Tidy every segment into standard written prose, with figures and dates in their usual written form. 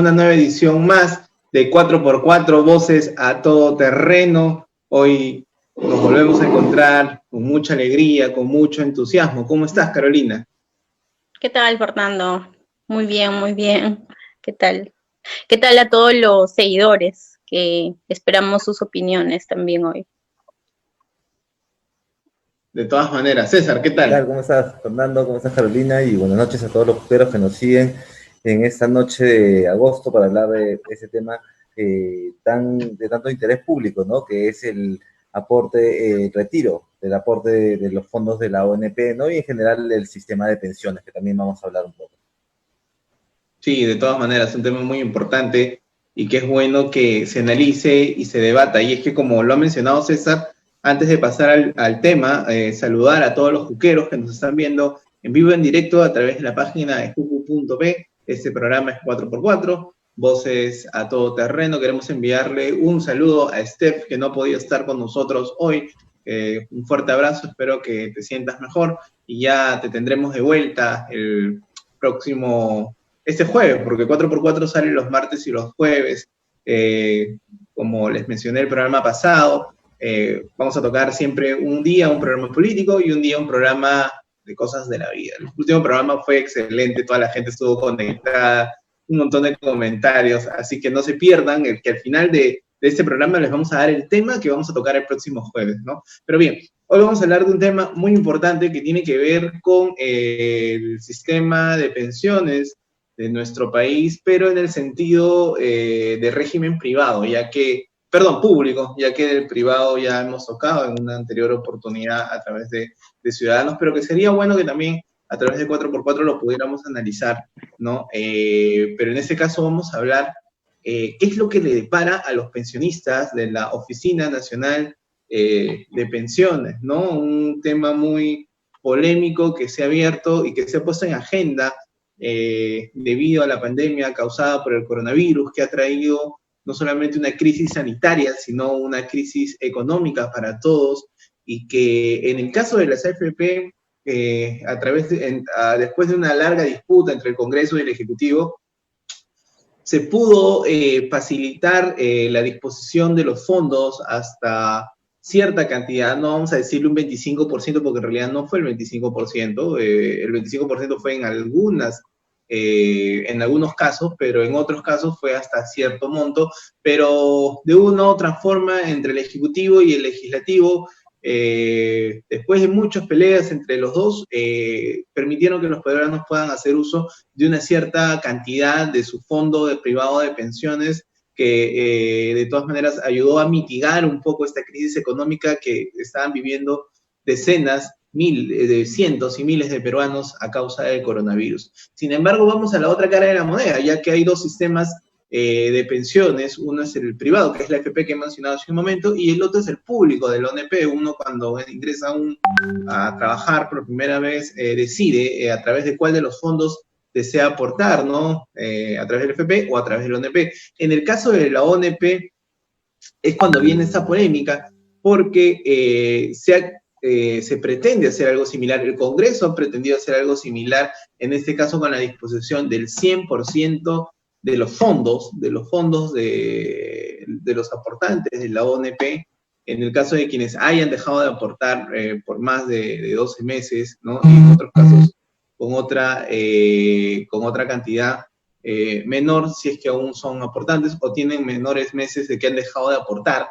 una nueva edición más de 4x4 Voces a Todo Terreno. Hoy nos volvemos a encontrar con mucha alegría, con mucho entusiasmo. ¿Cómo estás, Carolina? ¿Qué tal, Fernando? Muy bien, muy bien. ¿Qué tal? ¿Qué tal a todos los seguidores que esperamos sus opiniones también hoy? De todas maneras, César, ¿qué ¿Qué tal? tal? ¿Cómo estás, Fernando? ¿Cómo estás, Carolina? Y buenas noches a todos los jugueros que nos siguen en esta noche de agosto para hablar de ese tema de tanto interés público, ¿no? Que es el aporte, retiro del aporte de los fondos de la ONP, ¿no? Y en general el sistema de pensiones, que también vamos a hablar un poco. Sí, de todas maneras, un tema muy importante y que es bueno que se analice y se debata. Y es que, como lo ha mencionado César, antes de pasar al tema, saludar a todos los juqueros que nos están viendo en vivo, en directo, a través de la página de jucu.p. Este programa es 4x4, Voces a Todo Terreno. Queremos enviarle un saludo a Steph, que no ha podido estar con nosotros hoy. Un fuerte abrazo, espero que te sientas mejor y ya te tendremos de vuelta el próximo este jueves, porque 4x4 sale los martes y los jueves. Como les mencioné el programa pasado, vamos a tocar siempre un día un programa político y un día un programa de cosas de la vida. El último programa fue excelente, toda la gente estuvo conectada, un montón de comentarios, así que no se pierdan que al final de este programa les vamos a dar el tema que vamos a tocar el próximo jueves, ¿no? Pero bien, hoy vamos a hablar de un tema muy importante que tiene que ver con el sistema de pensiones de nuestro país, pero en el sentido de régimen privado, público, ya que del privado ya hemos tocado en una anterior oportunidad a través de Ciudadanos, pero que sería bueno que también a través de 4x4 lo pudiéramos analizar, ¿no? Pero en este caso vamos a hablar qué es lo que le depara a los pensionistas de la Oficina Nacional de Pensiones, ¿no? Un tema muy polémico que se ha abierto y que se ha puesto en agenda debido a la pandemia causada por el coronavirus, que ha traído no solamente una crisis sanitaria, sino una crisis económica para todos, y que en el caso de las AFP, después de una larga disputa entre el Congreso y el Ejecutivo, se pudo facilitar la disposición de los fondos hasta cierta cantidad, no vamos a decirle un 25%, porque en realidad no fue el 25%, el 25% fue en algunos casos, pero en otros casos fue hasta cierto monto, pero de una u otra forma entre el Ejecutivo y el Legislativo, después de muchas peleas entre los dos, permitieron que los peruanos puedan hacer uso de una cierta cantidad de su fondo privado de pensiones, que de todas maneras ayudó a mitigar un poco esta crisis económica que estaban viviendo decenas, de cientos y miles de peruanos a causa del coronavirus. Sin embargo, vamos a la otra cara de la moneda, ya que hay dos sistemas de pensiones. Uno es el privado, que es la AFP que he mencionado hace un momento, y el otro es el público del ONP. Uno, cuando ingresa a trabajar por primera vez, decide a través de cuál de los fondos desea aportar, ¿no? A través del FP o a través del ONP. En el caso de la ONP es cuando viene esta polémica, porque se pretende hacer algo similar, el Congreso ha pretendido hacer algo similar, en este caso con la disposición del 100% de los fondos de los aportantes de la ONP, en el caso de quienes hayan dejado de aportar por más de 12 meses, ¿no? Y en otros casos con otra cantidad menor, si es que aún son aportantes o tienen menores meses de que han dejado de aportar.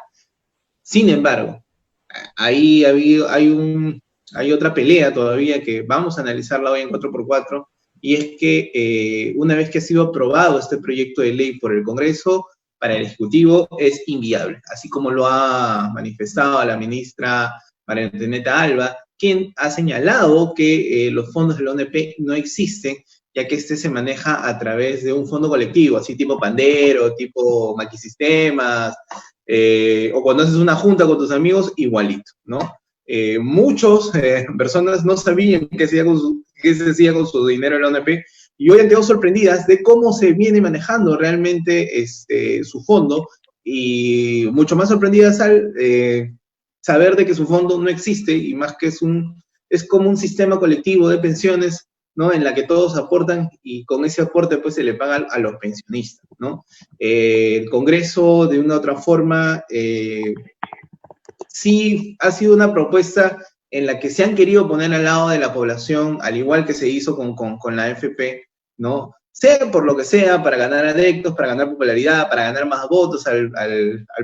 Sin embargo, ahí hay otra pelea todavía que vamos a analizarla hoy en 4x4, y es que una vez que ha sido aprobado este proyecto de ley por el Congreso, para el Ejecutivo es inviable, así como lo ha manifestado la ministra María Antonieta Alba, quien ha señalado que los fondos de la ONP no existen, ya que este se maneja a través de un fondo colectivo, así tipo Pandero, tipo Maquisistemas, o cuando haces una junta con tus amigos, igualito, ¿no? Muchas personas no sabían qué se hacía con su dinero en la ONP, y hoy han quedado sorprendidas de cómo se viene manejando realmente su fondo, y mucho más sorprendidas al saber de que su fondo no existe, y más que es como un sistema colectivo de pensiones ¿no? En la que todos aportan y con ese aporte pues se le paga a los pensionistas, ¿no? El Congreso, de una u otra forma, sí ha sido una propuesta en la que se han querido poner al lado de la población, al igual que se hizo con la AFP, ¿no? Sea por lo que sea, para ganar adeptos, para ganar popularidad, para ganar más votos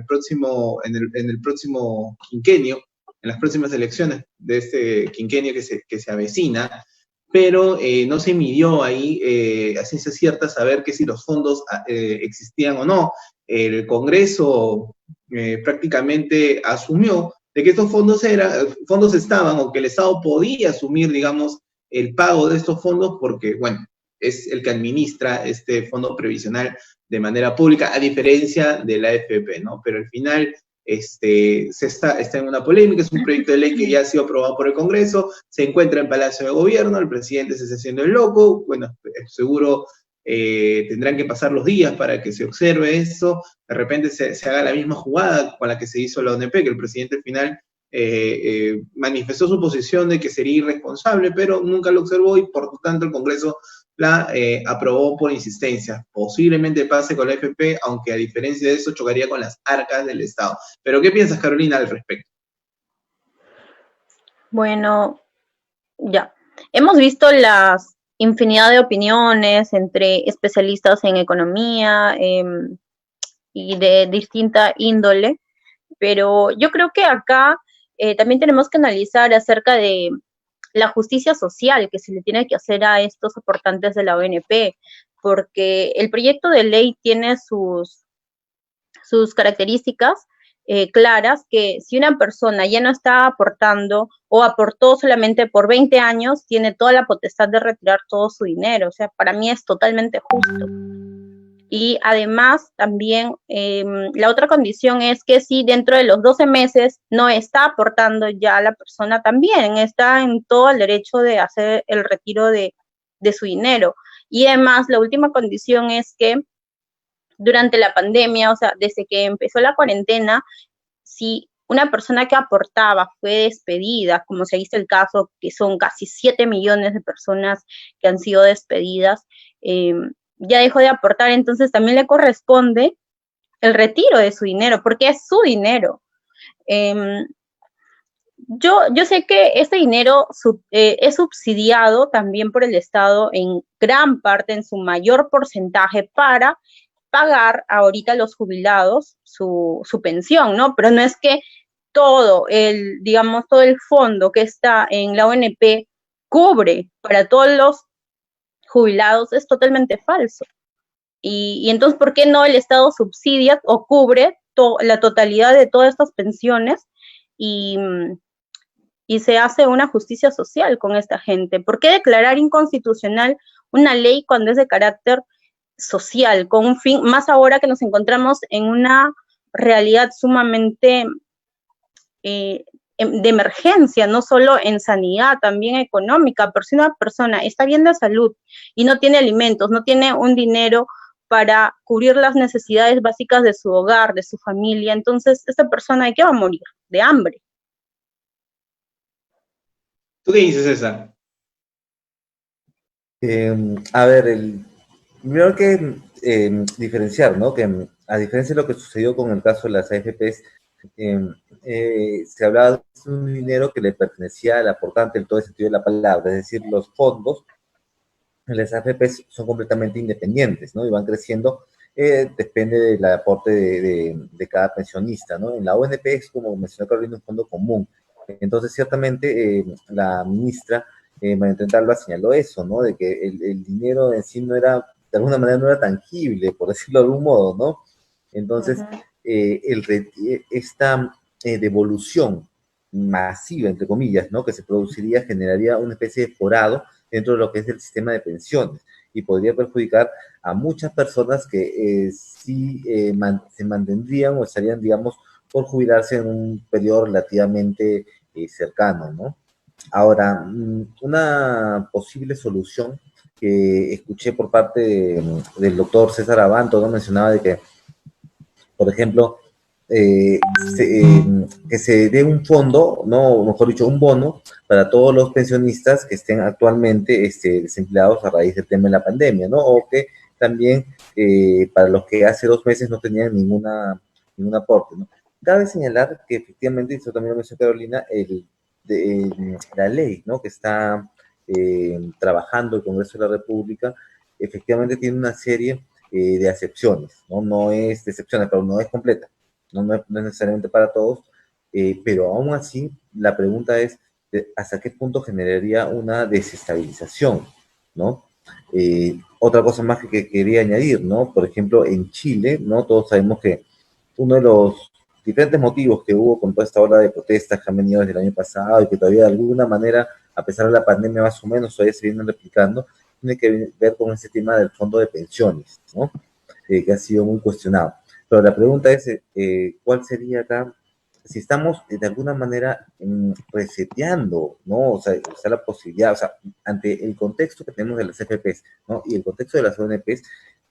próximo, en el próximo quinquenio, en las próximas elecciones de este quinquenio que se avecina, pero no se midió ahí a ciencia cierta saber que si los fondos existían o no. El Congreso prácticamente asumió de que estos fondos estaban o que el Estado podía asumir, digamos, el pago de estos fondos porque, bueno, es el que administra este fondo previsional de manera pública, a diferencia de la AFP, ¿no? Pero al final está en una polémica, es un proyecto de ley que ya ha sido aprobado por el Congreso, se encuentra en Palacio de Gobierno, el presidente se está haciendo el loco, bueno, seguro tendrán que pasar los días para que se observe eso, de repente se haga la misma jugada con la que se hizo la ONP, que el presidente al final manifestó su posición de que sería irresponsable, pero nunca lo observó y por lo tanto el Congreso la aprobó por insistencia. Posiblemente pase con la AFP, aunque a diferencia de eso chocaría con las arcas del Estado. ¿Pero qué piensas, Carolina, al respecto? Bueno, ya. Hemos visto las infinidad de opiniones entre especialistas en economía y de distinta índole, pero yo creo que acá también tenemos que analizar acerca de la justicia social que se le tiene que hacer a estos aportantes de la ONP, porque el proyecto de ley tiene sus características claras, que si una persona ya no está aportando o aportó solamente por 20 años, tiene toda la potestad de retirar todo su dinero. O sea, para mí es totalmente justo. Y además también la otra condición es que si dentro de los 12 meses no está aportando ya la persona, también está en todo el derecho de hacer el retiro de su dinero. Y además la última condición es que durante la pandemia, o sea, desde que empezó la cuarentena, si una persona que aportaba fue despedida, como se dice el caso, que son casi 7 millones de personas que han sido despedidas, ya dejó de aportar, entonces también le corresponde el retiro de su dinero, porque es su dinero. Yo sé que este dinero es subsidiado también por el Estado en gran parte, en su mayor porcentaje, para pagar ahorita a los jubilados su pensión, ¿no? Pero no es que todo el fondo que está en la ONP cubre para todos los jubilados, es totalmente falso. Y entonces, ¿por qué no el Estado subsidia o cubre la totalidad de todas estas pensiones y se hace una justicia social con esta gente? ¿Por qué declarar inconstitucional una ley cuando es de carácter social, con un fin, más ahora que nos encontramos en una realidad sumamente de emergencia, no solo en sanidad, también económica? Pero si una persona está bien de salud y no tiene alimentos, no tiene un dinero para cubrir las necesidades básicas de su hogar, de su familia, entonces esta persona, ¿de qué va a morir? De hambre. ¿Tú qué dices, César? A ver, primero que diferenciar, ¿no? Que a diferencia de lo que sucedió con el caso de las AFPs, se hablaba de un dinero que le pertenecía al aportante en todo el sentido de la palabra, es decir, los fondos en las AFPs son completamente independientes, ¿no? Y van creciendo, depende del aporte de cada pensionista, ¿no? En la ONP es, como mencionó Carolina, un fondo común. Entonces, ciertamente, la ministra María Talba señaló eso, ¿no? De que el dinero en sí no era, de alguna manera, no era tangible, por decirlo de algún modo, ¿no? Entonces, esta devolución masiva, entre comillas, ¿no? Que se produciría, generaría una especie de forado dentro de lo que es el sistema de pensiones y podría perjudicar a muchas personas que sí se mantendrían o estarían, digamos, por jubilarse en un periodo relativamente cercano, ¿no? Ahora, una posible solución que escuché por parte del doctor César Abanto, ¿no? Mencionaba de que, por ejemplo, eh, se, eh, que se dé un fondo, no, mejor dicho, un bono para todos los pensionistas que estén actualmente desempleados a raíz del tema de la pandemia, ¿no? O que también para los que hace 2 meses no tenían ningún aporte, ¿no? Cabe señalar que efectivamente, y eso también lo mencionó Carolina, la ley, ¿no? Que está trabajando el Congreso de la República, efectivamente tiene una serie de acepciones, ¿no? No es de excepciones, pero no es completa, no es necesariamente para todos, pero aún así la pregunta es hasta qué punto generaría una desestabilización, ¿no? Otra cosa más que quería añadir, ¿no? Por ejemplo, en Chile, ¿no? Todos sabemos que uno de los diferentes motivos que hubo con toda esta ola de protestas que han venido desde el año pasado y que todavía de alguna manera, a pesar de la pandemia más o menos, todavía se vienen replicando, tiene que ver con ese tema del fondo de pensiones, ¿no? Que ha sido muy cuestionado. Pero la pregunta es, ¿cuál sería acá? Si estamos de alguna manera reseteando, ¿no? O sea, está la posibilidad, o sea, ante el contexto que tenemos de las FPs, ¿no? Y el contexto de las ONPs,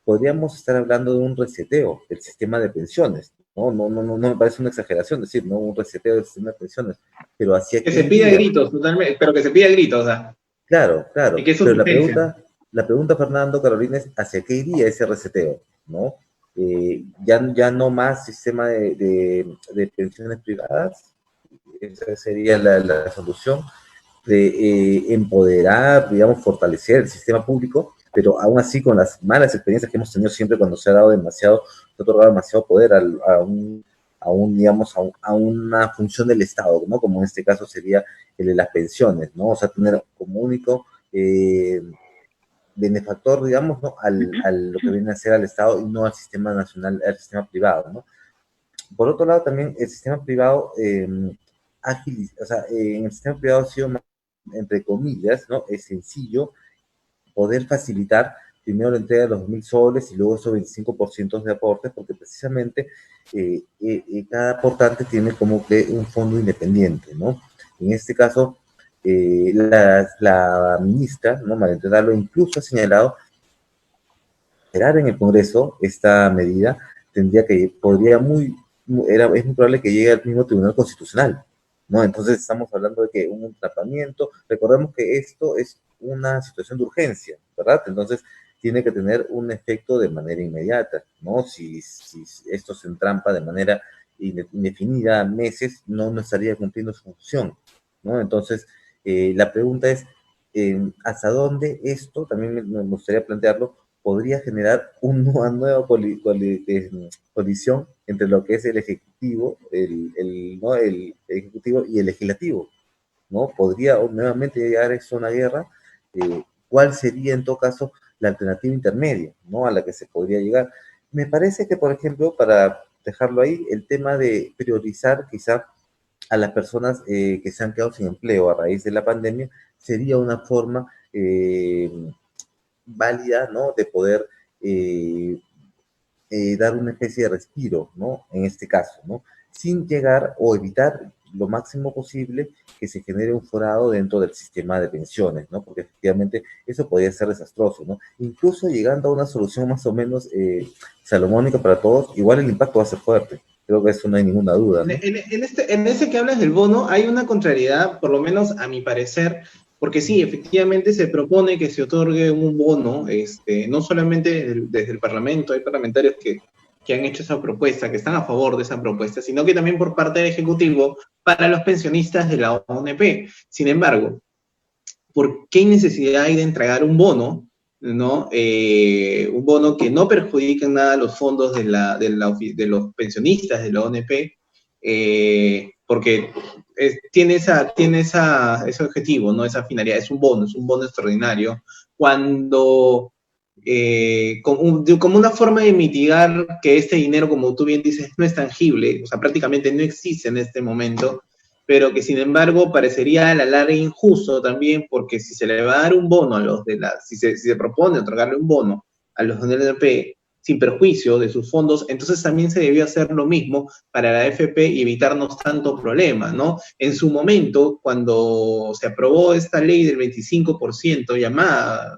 podríamos estar hablando de un reseteo del sistema de pensiones, ¿no? No me parece una exageración decir, ¿no? Un reseteo del sistema de pensiones, pero ¿hacia Que qué se pida iría? gritos, totalmente, pero que se pida gritos, o sea, Claro, y claro, que eso pero urgencia. la pregunta, Fernando, Carolina, es ¿hacia qué iría ese reseteo? ¿No? Ya no más sistema de pensiones privadas, esa sería la solución, de empoderar, digamos, fortalecer el sistema público, pero aún así con las malas experiencias que hemos tenido siempre cuando se ha dado demasiado, se ha otorgado demasiado poder digamos, a una función del Estado, ¿no? Como en este caso sería el de las pensiones, ¿no? O sea, tener como único benefactor, digamos, ¿no? Lo que viene a ser al Estado y no al sistema nacional, al sistema privado, ¿no? Por otro lado, también el sistema privado, o sea, en el sistema privado ha sido, entre comillas, ¿no? Es sencillo poder facilitar primero la entrega de los 2.000 soles y luego esos 25% de aportes, porque precisamente cada aportante tiene como que un fondo independiente, ¿no? En este caso, la ministra, ¿no? María Antonio incluso ha señalado esperar en el Congreso esta medida, podría es muy probable que llegue al mismo Tribunal Constitucional, ¿no? Entonces estamos hablando de que un atrapamiento, recordemos que esto es una situación de urgencia, ¿verdad? Entonces tiene que tener un efecto de manera inmediata, ¿no? Si esto se entrampa de manera indefinida, meses, no estaría cumpliendo su función, ¿no? Entonces, la pregunta es, ¿hasta dónde esto, también me gustaría plantearlo, podría generar una nueva colisión entre lo que es el ejecutivo, ¿no? El ejecutivo y el legislativo, ¿no? Podría nuevamente llegar a eso una guerra. ¿Cuál sería en todo caso la alternativa intermedia, ¿no? A la que se podría llegar? Me parece que, por ejemplo, para dejarlo ahí, el tema de priorizar quizá a las personas que se han quedado sin empleo a raíz de la pandemia sería una forma válida, ¿no? De poder eh, dar una especie de respiro, ¿no? En este caso, ¿no? Sin llegar o evitar lo máximo posible que se genere un forado dentro del sistema de pensiones, ¿no? Porque efectivamente eso podría ser desastroso, ¿no? Incluso llegando a una solución más o menos salomónica para todos, igual el impacto va a ser fuerte. Creo que eso no hay ninguna duda, ¿no? En ese que hablas del bono hay una contrariedad, por lo menos a mi parecer, porque sí, efectivamente se propone que se otorgue un bono, no solamente desde el Parlamento, hay parlamentarios que han hecho esa propuesta, que están a favor de esa propuesta, sino que también por parte del Ejecutivo para los pensionistas de la ONP. Sin embargo, ¿por qué necesidad hay de entregar un bono? ¿No? Un bono que no perjudique en nada los fondos de los pensionistas de la ONP, porque ese objetivo, ¿no? Esa finalidad, es un bono extraordinario, cuando como una forma de mitigar que este dinero, como tú bien dices, no es tangible, o sea, prácticamente no existe en este momento, pero que sin embargo parecería a la larga injusto también, porque si se le va a dar un bono a los si se propone otorgarle un bono a los del NP sin perjuicio de sus fondos, entonces también se debió hacer lo mismo para la AFP y evitarnos tanto problema, ¿no? En su momento, cuando se aprobó esta ley del 25% llamada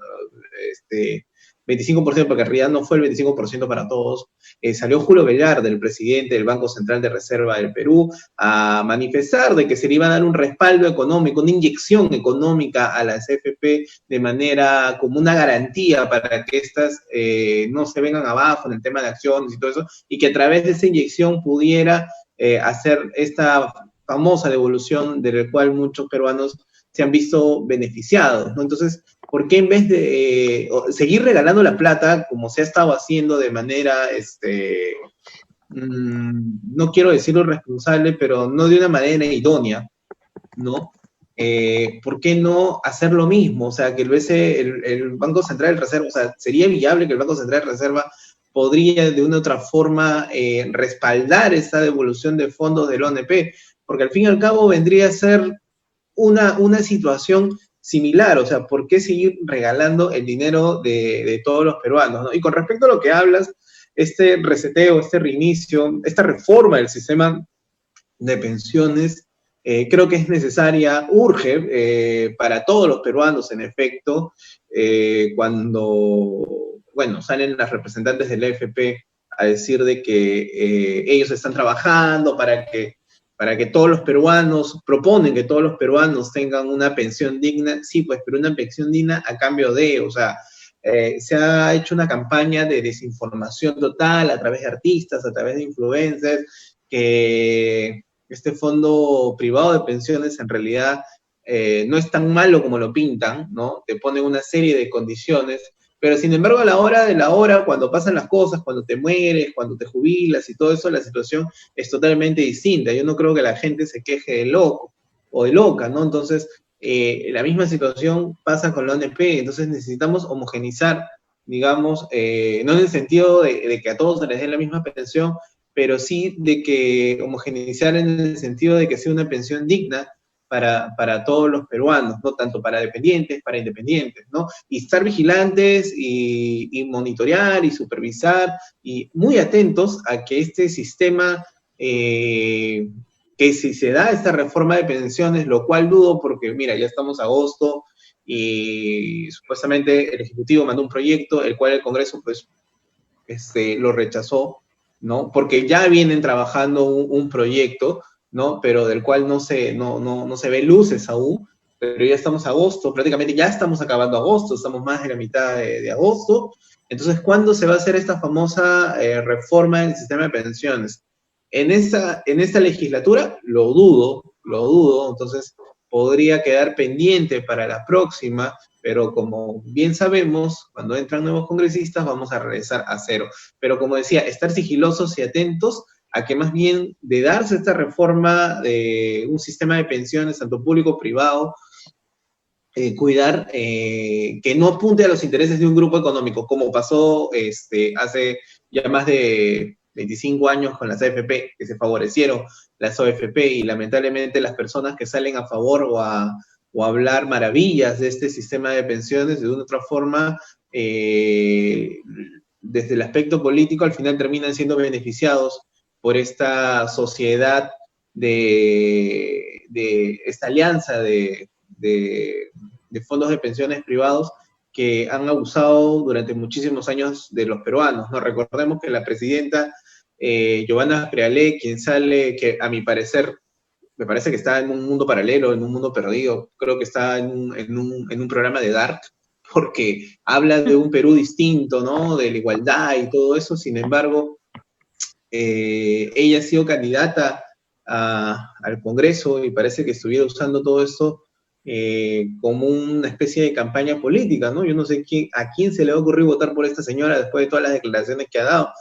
25%, porque en realidad no fue el 25% para todos. Salió Julio Velarde, el presidente del Banco Central de Reserva del Perú, a manifestar de que se le iba a dar un respaldo económico, una inyección económica a las AFP de manera como una garantía para que estas no se vengan abajo en el tema de acciones y todo eso, y que a través de esa inyección pudiera hacer esta famosa devolución de la cual muchos peruanos se han visto beneficiados, ¿no? Entonces, ¿por qué en vez de seguir regalando la plata, como se ha estado haciendo de manera, no quiero decirlo responsable, pero no de una manera idónea, ¿no? ¿Por qué no hacer lo mismo? O sea, que el Banco Central de Reserva, o sea, sería viable que el Banco Central de Reserva podría de una u otra forma respaldar esa devolución de fondos del ONP, porque al fin y al cabo vendría a ser una situación similar, o sea, ¿por qué seguir regalando el dinero de todos los peruanos, ¿no? Y con respecto a lo que hablas, este reseteo, este reinicio, esta reforma del sistema de pensiones, creo que es necesaria, urge para todos los peruanos, en efecto, cuando, bueno, salen las representantes del AFP a decir de que ellos están trabajando para que todos los peruanos, proponen que todos los peruanos tengan una pensión digna, sí, pues, pero una pensión digna a cambio de, o sea, se ha hecho una campaña de desinformación total a través de artistas, a través de influencers, que este fondo privado de pensiones en realidad no es tan malo como lo pintan, ¿no? Te ponen una serie de condiciones, pero sin embargo a la hora de la hora, cuando pasan las cosas, cuando te mueres, cuando te jubilas y todo eso, la situación es totalmente distinta. Yo no creo que la gente se queje de loco o de loca, ¿no? Entonces, la misma situación pasa con la ONP, entonces necesitamos homogenizar, digamos, no en el sentido de que a todos se les dé la misma pensión, pero sí de que homogeneizar en el sentido de que sea una pensión digna para todos los peruanos, ¿no? Tanto para dependientes, para independientes, ¿no? Y estar vigilantes y monitorear y supervisar y muy atentos a que este sistema, que si se da esta reforma de pensiones, lo cual dudo porque, mira, ya estamos a agosto y supuestamente el Ejecutivo mandó un proyecto, el cual el Congreso, pues, lo rechazó, ¿no? Porque ya vienen trabajando un proyecto, ¿no? Pero del cual no se ve luces aún, pero ya estamos a agosto, prácticamente ya estamos acabando agosto, estamos más de la mitad de agosto. Entonces, ¿cuándo se va a hacer esta famosa reforma del sistema de pensiones? En esta legislatura lo dudo, entonces podría quedar pendiente para la próxima, pero como bien sabemos, cuando entran nuevos congresistas vamos a regresar a cero. Pero como decía, estar sigilosos y atentos a que más bien de darse esta reforma de un sistema de pensiones, tanto público como privado, cuidar que no apunte a los intereses de un grupo económico, como pasó hace ya más de 25 años con las AFP, que se favorecieron las OFP, y lamentablemente las personas que salen a favor o a hablar maravillas de este sistema de pensiones de una u otra forma, desde el aspecto político, al final terminan siendo beneficiados por esta sociedad de esta alianza de fondos de pensiones privados que han abusado durante muchísimos años de los peruanos, ¿no? Recordemos que la presidenta Giovanna Prealé, quien sale, que a mi parecer, me parece que está en un mundo paralelo, en un mundo perdido, creo que está en un programa de Dark, porque habla de un Perú distinto, ¿no? De la igualdad y todo eso, sin embargo, ella ha sido candidata al Congreso y parece que estuviera usando todo esto como una especie de campaña política, ¿no? Yo no sé a quién se le va a ocurrir votar por esta señora después de todas las declaraciones que ha dado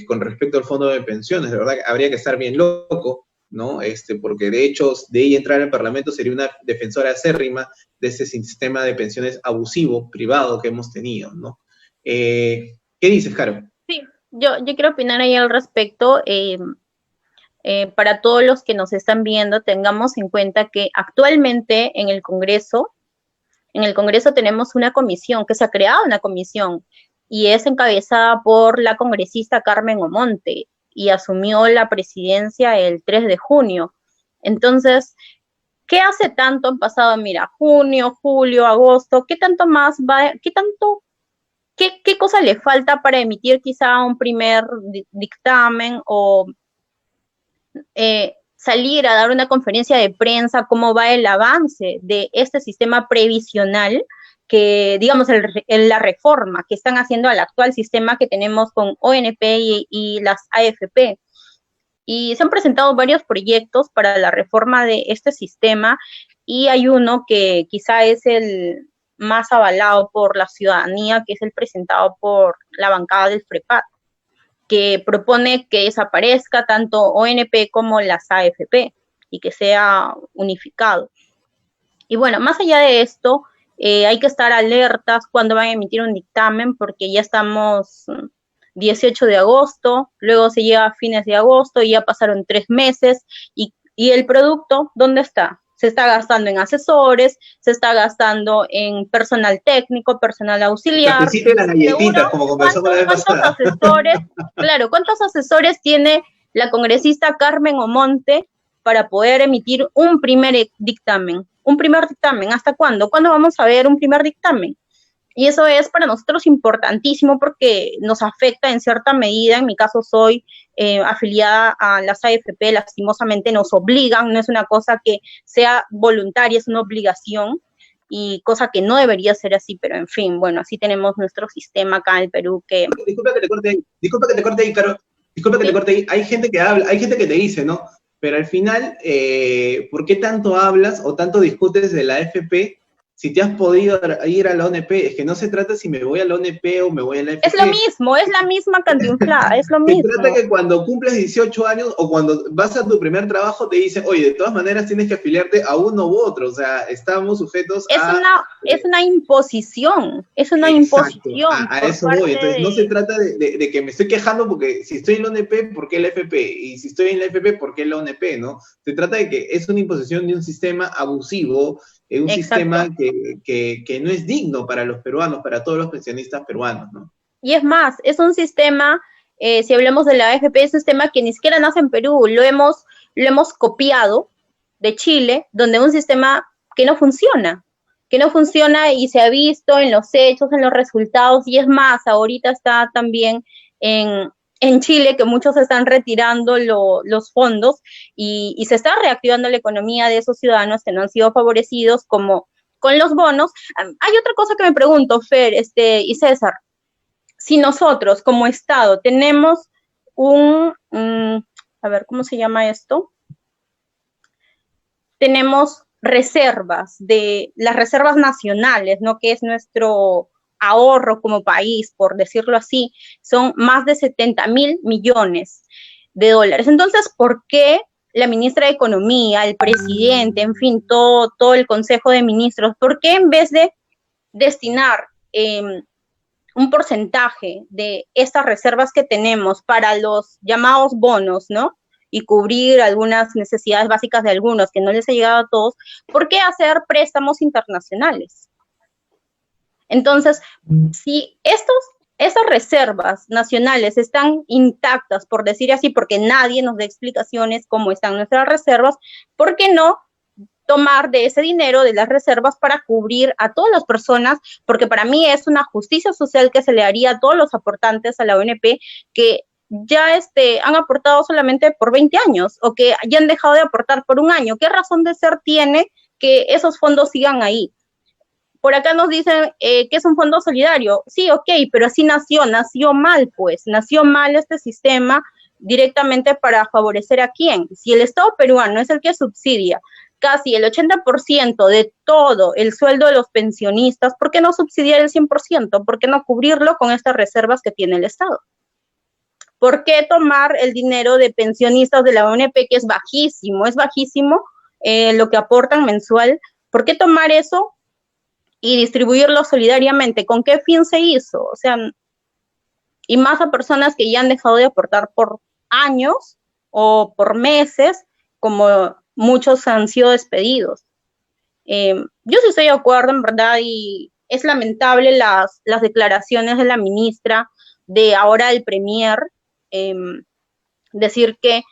con respecto al fondo de pensiones. De verdad, habría que estar bien loco, ¿no? Porque de hecho, de ella entrar al Parlamento sería una defensora acérrima de este sistema de pensiones abusivo, privado que hemos tenido, ¿no? ¿Qué dices, Caro? Sí, yo quiero opinar ahí al respecto. Para todos los que nos están viendo, tengamos en cuenta que actualmente en el Congreso tenemos una comisión, que se ha creado una comisión, y es encabezada por la congresista Carmen Omonte, y asumió la presidencia el 3 de junio. Entonces, ¿qué hace tanto han pasado? Mira, junio, julio, agosto, ¿qué tanto ¿qué cosa le falta para emitir quizá un primer dictamen o salir a dar una conferencia de prensa, cómo va el avance de este sistema previsional, que digamos la reforma que están haciendo al actual sistema que tenemos con ONP y las AFP? Y se han presentado varios proyectos para la reforma de este sistema, y hay uno que quizá es el más avalado por la ciudadanía, que es el presentado por la bancada del FREPAD, que propone que desaparezca tanto ONP como las AFP y que sea unificado. Y bueno, más allá de esto, hay que estar alertas cuando van a emitir un dictamen, porque ya estamos 18 de agosto, luego se llega a fines de agosto y ya pasaron 3 meses, y el producto, ¿dónde está? Se está gastando en asesores, se está gastando en personal técnico, personal auxiliar. Y las galletitas, como conversamos la vez pasada. ¿Cuántos asesores tiene la congresista Carmen Omonte para poder emitir un primer dictamen? Un primer dictamen, ¿hasta cuándo? ¿Cuándo vamos a ver un primer dictamen? Y eso es para nosotros importantísimo porque nos afecta en cierta medida. En mi caso soy afiliada a las AFP, lastimosamente nos obligan, no es una cosa que sea voluntaria, es una obligación, y cosa que no debería ser así, pero en fin, bueno, así tenemos nuestro sistema acá en el Perú que... Disculpa que te corte ahí, Caro. Disculpa que te corte ahí. Hay gente que habla, hay gente que te dice, ¿no? Pero al final, ¿por qué tanto hablas o tanto discutes de la AFP si te has podido ir a la ONP? Es que no se trata si me voy a la ONP o me voy a la AFP. Es lo mismo, es la misma cantinflada, es lo mismo. Se trata que cuando cumples 18 años o cuando vas a tu primer trabajo te dicen, oye, de todas maneras tienes que afiliarte a uno u otro, o sea, estamos sujetos es una imposición, a eso voy. Entonces no se trata de que me estoy quejando porque si estoy en la ONP, ¿por qué la FP? Y si estoy en la FP, ¿por qué la ONP? ¿No? Se trata de que es una imposición de un sistema abusivo, un sistema que no es digno para los peruanos, para todos los pensionistas peruanos, ¿no? Y es más, es un sistema, si hablamos de la AFP, es un sistema que ni siquiera nace en Perú, lo hemos copiado de Chile, donde un sistema que no funciona y se ha visto en los hechos, en los resultados, y es más, ahorita está también en Chile, que muchos están retirando los fondos y se está reactivando la economía de esos ciudadanos que no han sido favorecidos, como con los bonos. Hay otra cosa que me pregunto, Fer y César. Si nosotros como Estado tenemos a ver, ¿cómo se llama esto? Tenemos reservas, las reservas nacionales, ¿no? Que es nuestro ahorro como país, por decirlo así, son más de 70,000 millones de dólares. Entonces, ¿por qué la ministra de Economía, el presidente, en fin, todo el Consejo de Ministros, por qué en vez de destinar un porcentaje de estas reservas que tenemos para los llamados bonos, ¿no? Y cubrir algunas necesidades básicas de algunos que no les ha llegado a todos, ¿por qué hacer préstamos internacionales? Entonces, si estas reservas nacionales están intactas, por decir así, porque nadie nos da explicaciones cómo están nuestras reservas, ¿por qué no tomar de ese dinero de las reservas para cubrir a todas las personas? Porque para mí es una justicia social que se le haría a todos los aportantes a la ONP que ya han aportado solamente por 20 años o que ya han dejado de aportar por un año. ¿Qué razón de ser tiene que esos fondos sigan ahí? Por acá nos dicen que es un fondo solidario. Sí, ok, pero así nació mal, pues. Nació mal este sistema directamente para favorecer a quién. Si el Estado peruano es el que subsidia casi el 80% de todo el sueldo de los pensionistas, ¿por qué no subsidiar el 100%? ¿Por qué no cubrirlo con estas reservas que tiene el Estado? ¿Por qué tomar el dinero de pensionistas de la ONP, que es bajísimo lo que aportan mensual? ¿Por qué tomar eso y distribuirlo solidariamente? ¿Con qué fin se hizo? O sea, y más a personas que ya han dejado de aportar por años o por meses, como muchos han sido despedidos. Yo sí estoy de acuerdo, en verdad, y es lamentable las declaraciones de la ministra, de ahora el premier, decir que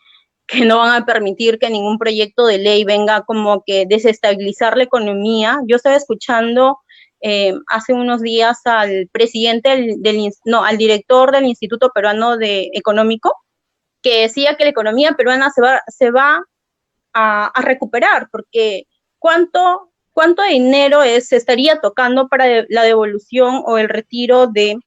no van a permitir que ningún proyecto de ley venga como que desestabilizar la economía. Yo estaba escuchando hace unos días al presidente al director del Instituto Peruano Económico, que decía que la economía peruana se va a recuperar, porque ¿cuánto dinero se estaría tocando para la devolución o el retiro de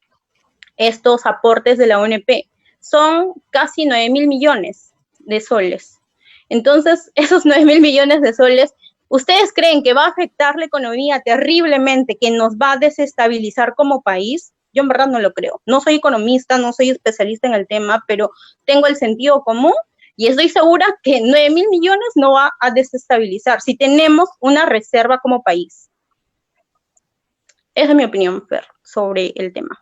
estos aportes de la ONP? Son casi 9.000 millones de soles. Entonces, esos 9.000 millones de soles, ¿ustedes creen que va a afectar la economía terriblemente, que nos va a desestabilizar como país? Yo en verdad no lo creo. No soy economista, no soy especialista en el tema, pero tengo el sentido común y estoy segura que 9.000 millones no va a desestabilizar si tenemos una reserva como país. Esa es mi opinión, Fer, sobre el tema.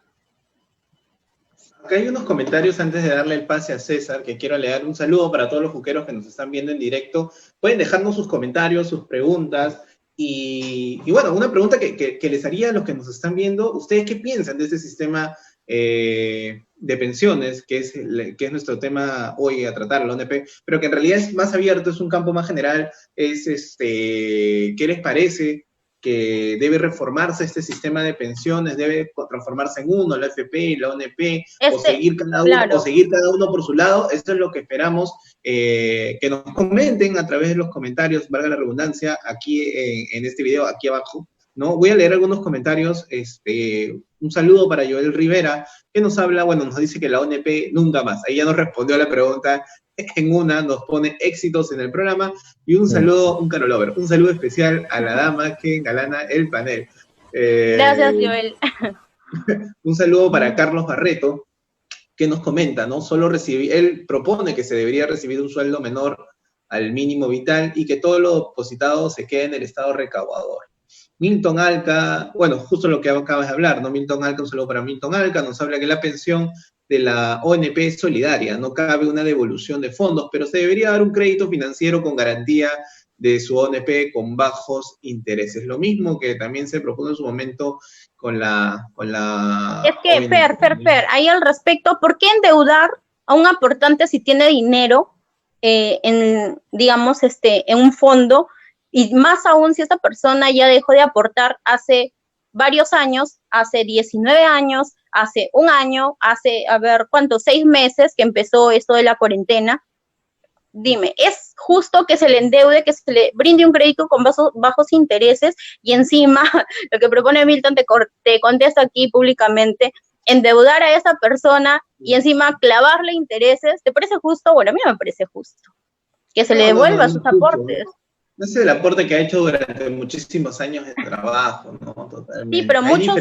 Acá hay unos comentarios antes de darle el pase a César, que quiero leer. Un saludo para todos los juqueros que nos están viendo en directo. Pueden dejarnos sus comentarios, sus preguntas. Y bueno, una pregunta que les haría a los que nos están viendo. ¿Ustedes qué piensan de este sistema de pensiones, que es nuestro tema hoy a tratar, la ONP, pero que en realidad es más abierto, es un campo más general? ¿Qué les parece que debe reformarse este sistema de pensiones, debe transformarse en uno, la AFP, la ONP, o seguir cada uno por su lado? Esto es lo que esperamos que nos comenten a través de los comentarios, valga la redundancia, aquí en este video, aquí abajo, ¿no? Voy a leer algunos comentarios. Un saludo para Joel Rivera, que nos habla, bueno, nos dice que la ONP nunca más. Ahí ya nos respondió a la pregunta en una, nos pone éxitos en el programa, y un saludo, un carolover, un saludo especial a la dama que engalana el panel. Gracias, Joel. Un saludo para Carlos Barreto, que nos comenta, ¿no? Él propone que se debería recibir un sueldo menor al mínimo vital y que todo lo depositado se quede en el estado recaudador. Milton Alca, bueno, justo lo que acabas de hablar, ¿no? Milton Alca, un saludo para Milton Alca, nos habla que la pensión de la ONP es solidaria, no cabe una devolución de fondos, pero se debería dar un crédito financiero con garantía de su ONP con bajos intereses. Lo mismo que también se propuso en su momento con la Es que, ONP. Fer, ahí al respecto, ¿por qué endeudar a un aportante si tiene dinero en un fondo? Y más aún si esta persona ya dejó de aportar hace varios años, hace 19 años, hace un año, hace, 6 meses que empezó esto de la cuarentena. Dime, ¿es justo que se le endeude, que se le brinde un crédito con bajos intereses y encima, lo que propone Milton, te contesto aquí públicamente, endeudar a esa persona y encima clavarle intereses? ¿Te parece justo? Bueno, a mí me parece justo. Que se le devuelva sus aportes. No es el aporte que ha hecho durante muchísimos años de trabajo, ¿no? Totalmente. Sí, pero muchos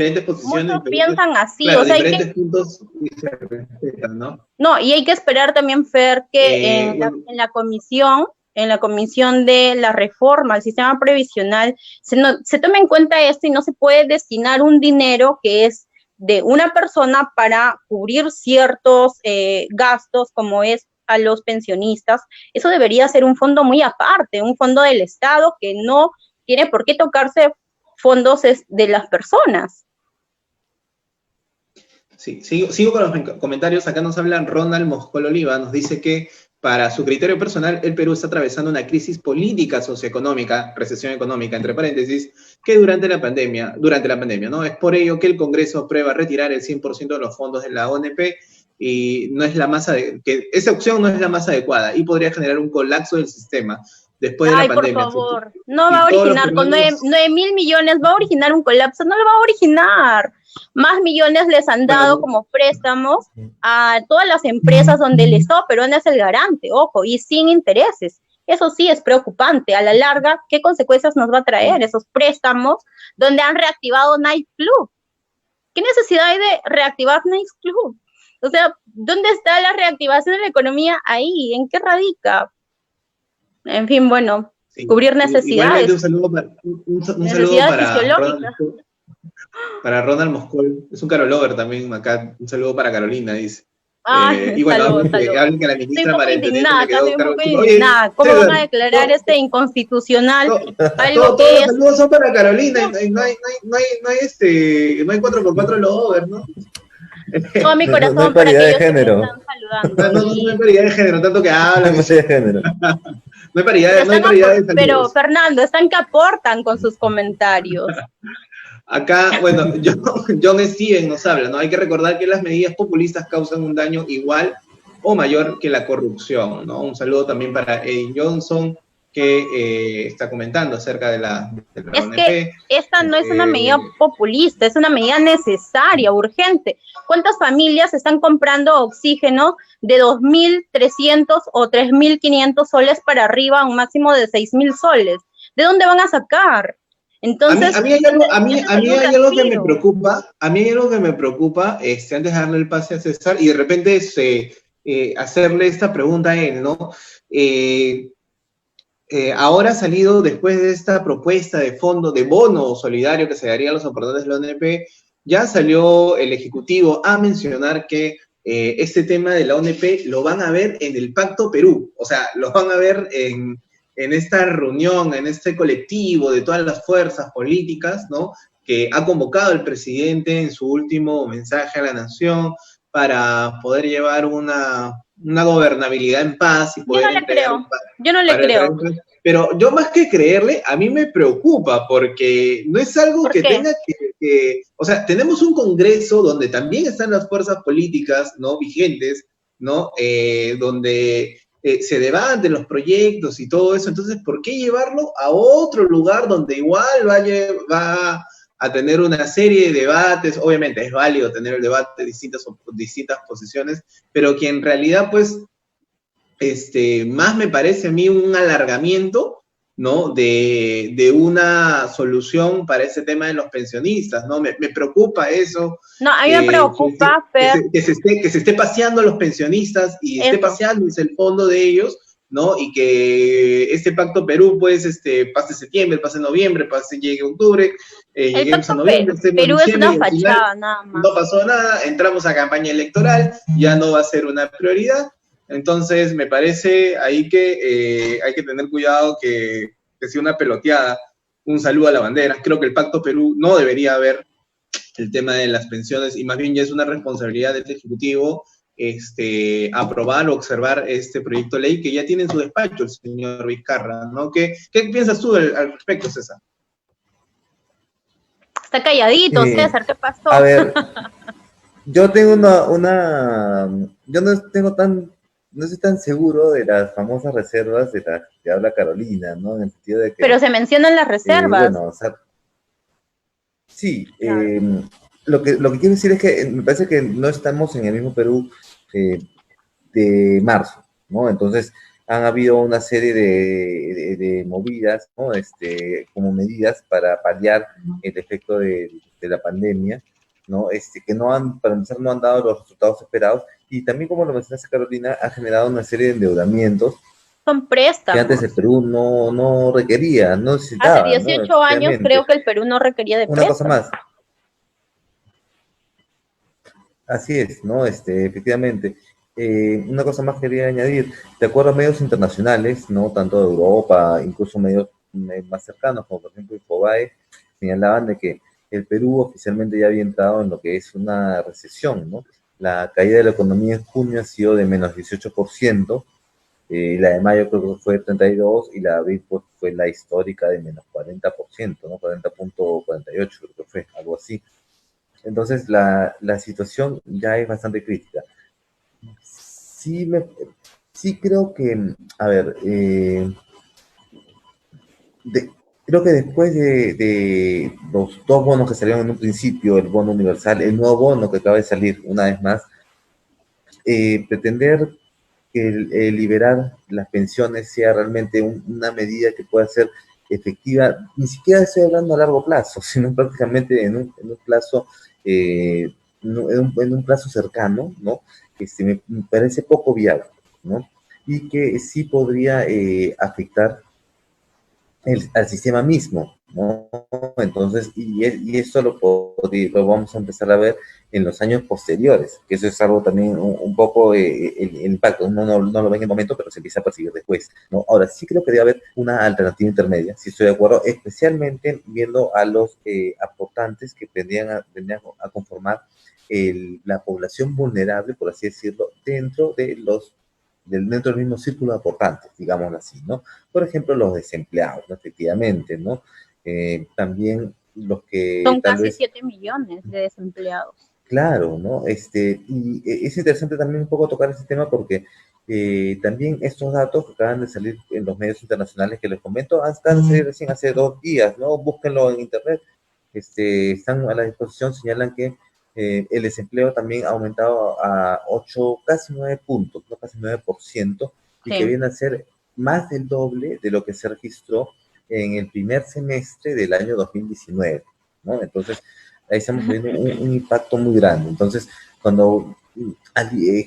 piensan así. Claro, o sea, diferentes puntos se respetan, ¿no? No, y hay que esperar también, Fer, que en la comisión de la reforma al sistema previsional se tome en cuenta esto, y no se puede destinar un dinero que es de una persona para cubrir ciertos gastos, como es a los pensionistas. Eso debería ser un fondo muy aparte, un fondo del Estado que no tiene por qué tocarse fondos de las personas. Sí, sigo con los comentarios. Acá nos hablan Ronald Moscol Oliva, nos dice que para su criterio personal, el Perú está atravesando una crisis política socioeconómica, recesión económica, entre paréntesis, que durante la pandemia, ¿no? Es por ello que el Congreso aprueba retirar el 100% de los fondos de la ONP, y no es que esa opción no es la más adecuada y podría generar un colapso del sistema después de la pandemia. Por favor, no va a originar con 9.000 millones, va a originar un colapso, no lo va a originar. Más millones les han dado como préstamos a todas las empresas donde el Estado peruano es el garante, ojo, y sin intereses. Eso sí es preocupante. A la larga, ¿qué consecuencias nos va a traer esos préstamos donde han reactivado Night Club? ¿Qué necesidad hay de reactivar Night Club? O sea, ¿dónde está la reactivación de la economía ahí? ¿En qué radica? En fin, bueno, cubrir necesidades. Un saludo para Ronald Moscol. Es un carolover también acá. Un saludo para Carolina, dice. Y bueno, saludos. Hablen que la ministra María Antonieta estoy un poco indignada. ¿Cómo van a declarar inconstitucional? Todos los saludos son para Carolina. No hay 4x4 lover, ¿no? Todo mi corazón no hay paridad de género. No hay paridad de género, tanto que hablan. No hay género. No hay paridad de salud. Pero, Fernando, están que aportan con sus comentarios. Acá, bueno, John Steven nos habla, ¿no? Hay que recordar que las medidas populistas causan un daño igual o mayor que la corrupción, ¿no? Un saludo también para Eddie Johnson, que está comentando acerca de la Es que ONP. esta no es una medida populista, es una medida necesaria, urgente. ¿Cuántas familias están comprando oxígeno de 2.300 o 3.500 soles para arriba a un máximo de 6.000 soles? ¿De dónde van a sacar? Entonces, a mí hay algo que me preocupa, antes de darle el pase a César, y de repente hacerle esta pregunta a él, ¿no? Ahora ha salido, después de esta propuesta de fondo, de bono solidario que se daría a los aportantes de la ONP, ya salió el Ejecutivo a mencionar que este tema de la ONP lo van a ver en el Pacto Perú, o sea, lo van a ver en esta reunión, en este colectivo de todas las fuerzas políticas, ¿no? Que ha convocado el presidente en su último mensaje a la nación para poder llevar una gobernabilidad en paz y poder yo no le creo. Pero yo más que creerle, a mí me preocupa porque no es algo que tenga que, o sea, tenemos un Congreso donde también están las fuerzas políticas, ¿no? Vigentes, ¿no? Donde se debaten los proyectos y todo eso, entonces, ¿por qué llevarlo a otro lugar donde igual va a tener una serie de debates? Obviamente es válido tener el debate de distintas posiciones, pero que en realidad, pues, más me parece a mí un alargamiento, ¿no? De una solución para ese tema de los pensionistas, ¿no? Me preocupa eso. No, a mí me preocupa, que se esté paseando a los pensionistas y esté paseando el fondo de ellos, ¿no? Y que este Pacto Perú, pues, pase septiembre, pase noviembre, llegue octubre, lleguemos a noviembre, Perú es una fachada, nada más. No pasó nada, entramos a campaña electoral, ya no va a ser una prioridad. Entonces, me parece ahí que hay que tener cuidado que sea una peloteada, un saludo a la bandera. Creo que el Pacto Perú no debería haber el tema de las pensiones y más bien ya es una responsabilidad del Ejecutivo aprobar o observar este proyecto de ley que ya tiene en su despacho el señor Vizcarra, ¿no? ¿Qué piensas tú al respecto, César? Está calladito, César, ¿qué pasó? A ver, yo tengo yo no estoy tan seguro de las famosas reservas de las que habla Carolina, ¿no? En el sentido de que... Pero se mencionan las reservas. Bueno, o sea, sí, claro. Lo que quiero decir es que me parece que no estamos en el mismo Perú de marzo, ¿no? Entonces, han habido una serie de movidas, ¿no? Como medidas para paliar el efecto de la pandemia, ¿no? Que para empezar, no han dado los resultados esperados, y también, como lo mencionaste, Carolina, ha generado una serie de endeudamientos. Son préstamos. Que antes el Perú no requería, no necesitaba. Hace 18 años creo que el Perú no requería de préstamos. Una cosa más. Así es, ¿no? Efectivamente. Una cosa más quería añadir. De acuerdo a medios internacionales, ¿no? Tanto de Europa, incluso medios más cercanos, como por ejemplo Infobae, señalaban de que el Perú oficialmente ya había entrado en lo que es una recesión, ¿no? La caída de la economía en junio ha sido de menos 18%, la de mayo creo que fue 32%, y la de abril pues, fue la histórica de menos 40%, ¿no? 40.48 creo que fue, algo así. Entonces la situación ya es bastante crítica. Sí creo que, a ver, creo que después de los dos bonos que salieron en un principio, el bono universal, el nuevo bono que acaba de salir una vez más, pretender que liberar las pensiones sea realmente una medida que pueda ser efectiva, ni siquiera estoy hablando a largo plazo, sino prácticamente en un plazo, en un plazo cercano, ¿no? Me parece poco viable, ¿no? Y que sí podría afectar al sistema mismo, ¿no? Entonces, y esto lo vamos a empezar a ver en los años posteriores, que eso es algo también un poco el impacto, uno no lo ve en el momento, pero se empieza a percibir después, ¿no? Ahora, sí creo que debe haber una alternativa intermedia, si estoy de acuerdo, especialmente viendo a los aportantes que vendrían a conformar la población vulnerable, por así decirlo, dentro del mismo círculo de aportantes, digámoslo así, ¿no? Por ejemplo, los desempleados, ¿no? Efectivamente, ¿no? También los que Son tal casi vez 7 millones de desempleados. claro, ¿no? Y es interesante también un poco tocar ese tema porque también estos datos que acaban de salir en los medios internacionales que les comento, acaban de salir recién hace 2 días, ¿no? Búsquenlo en internet, están a la disposición, señalan que el desempleo también ha aumentado a 8, casi 9 puntos, ¿no? Casi 9%, y que Sí. viene a ser más del doble de lo que se registró en el primer semestre del año 2019, ¿no? Entonces, ahí estamos viendo un impacto muy grande. Entonces, cuando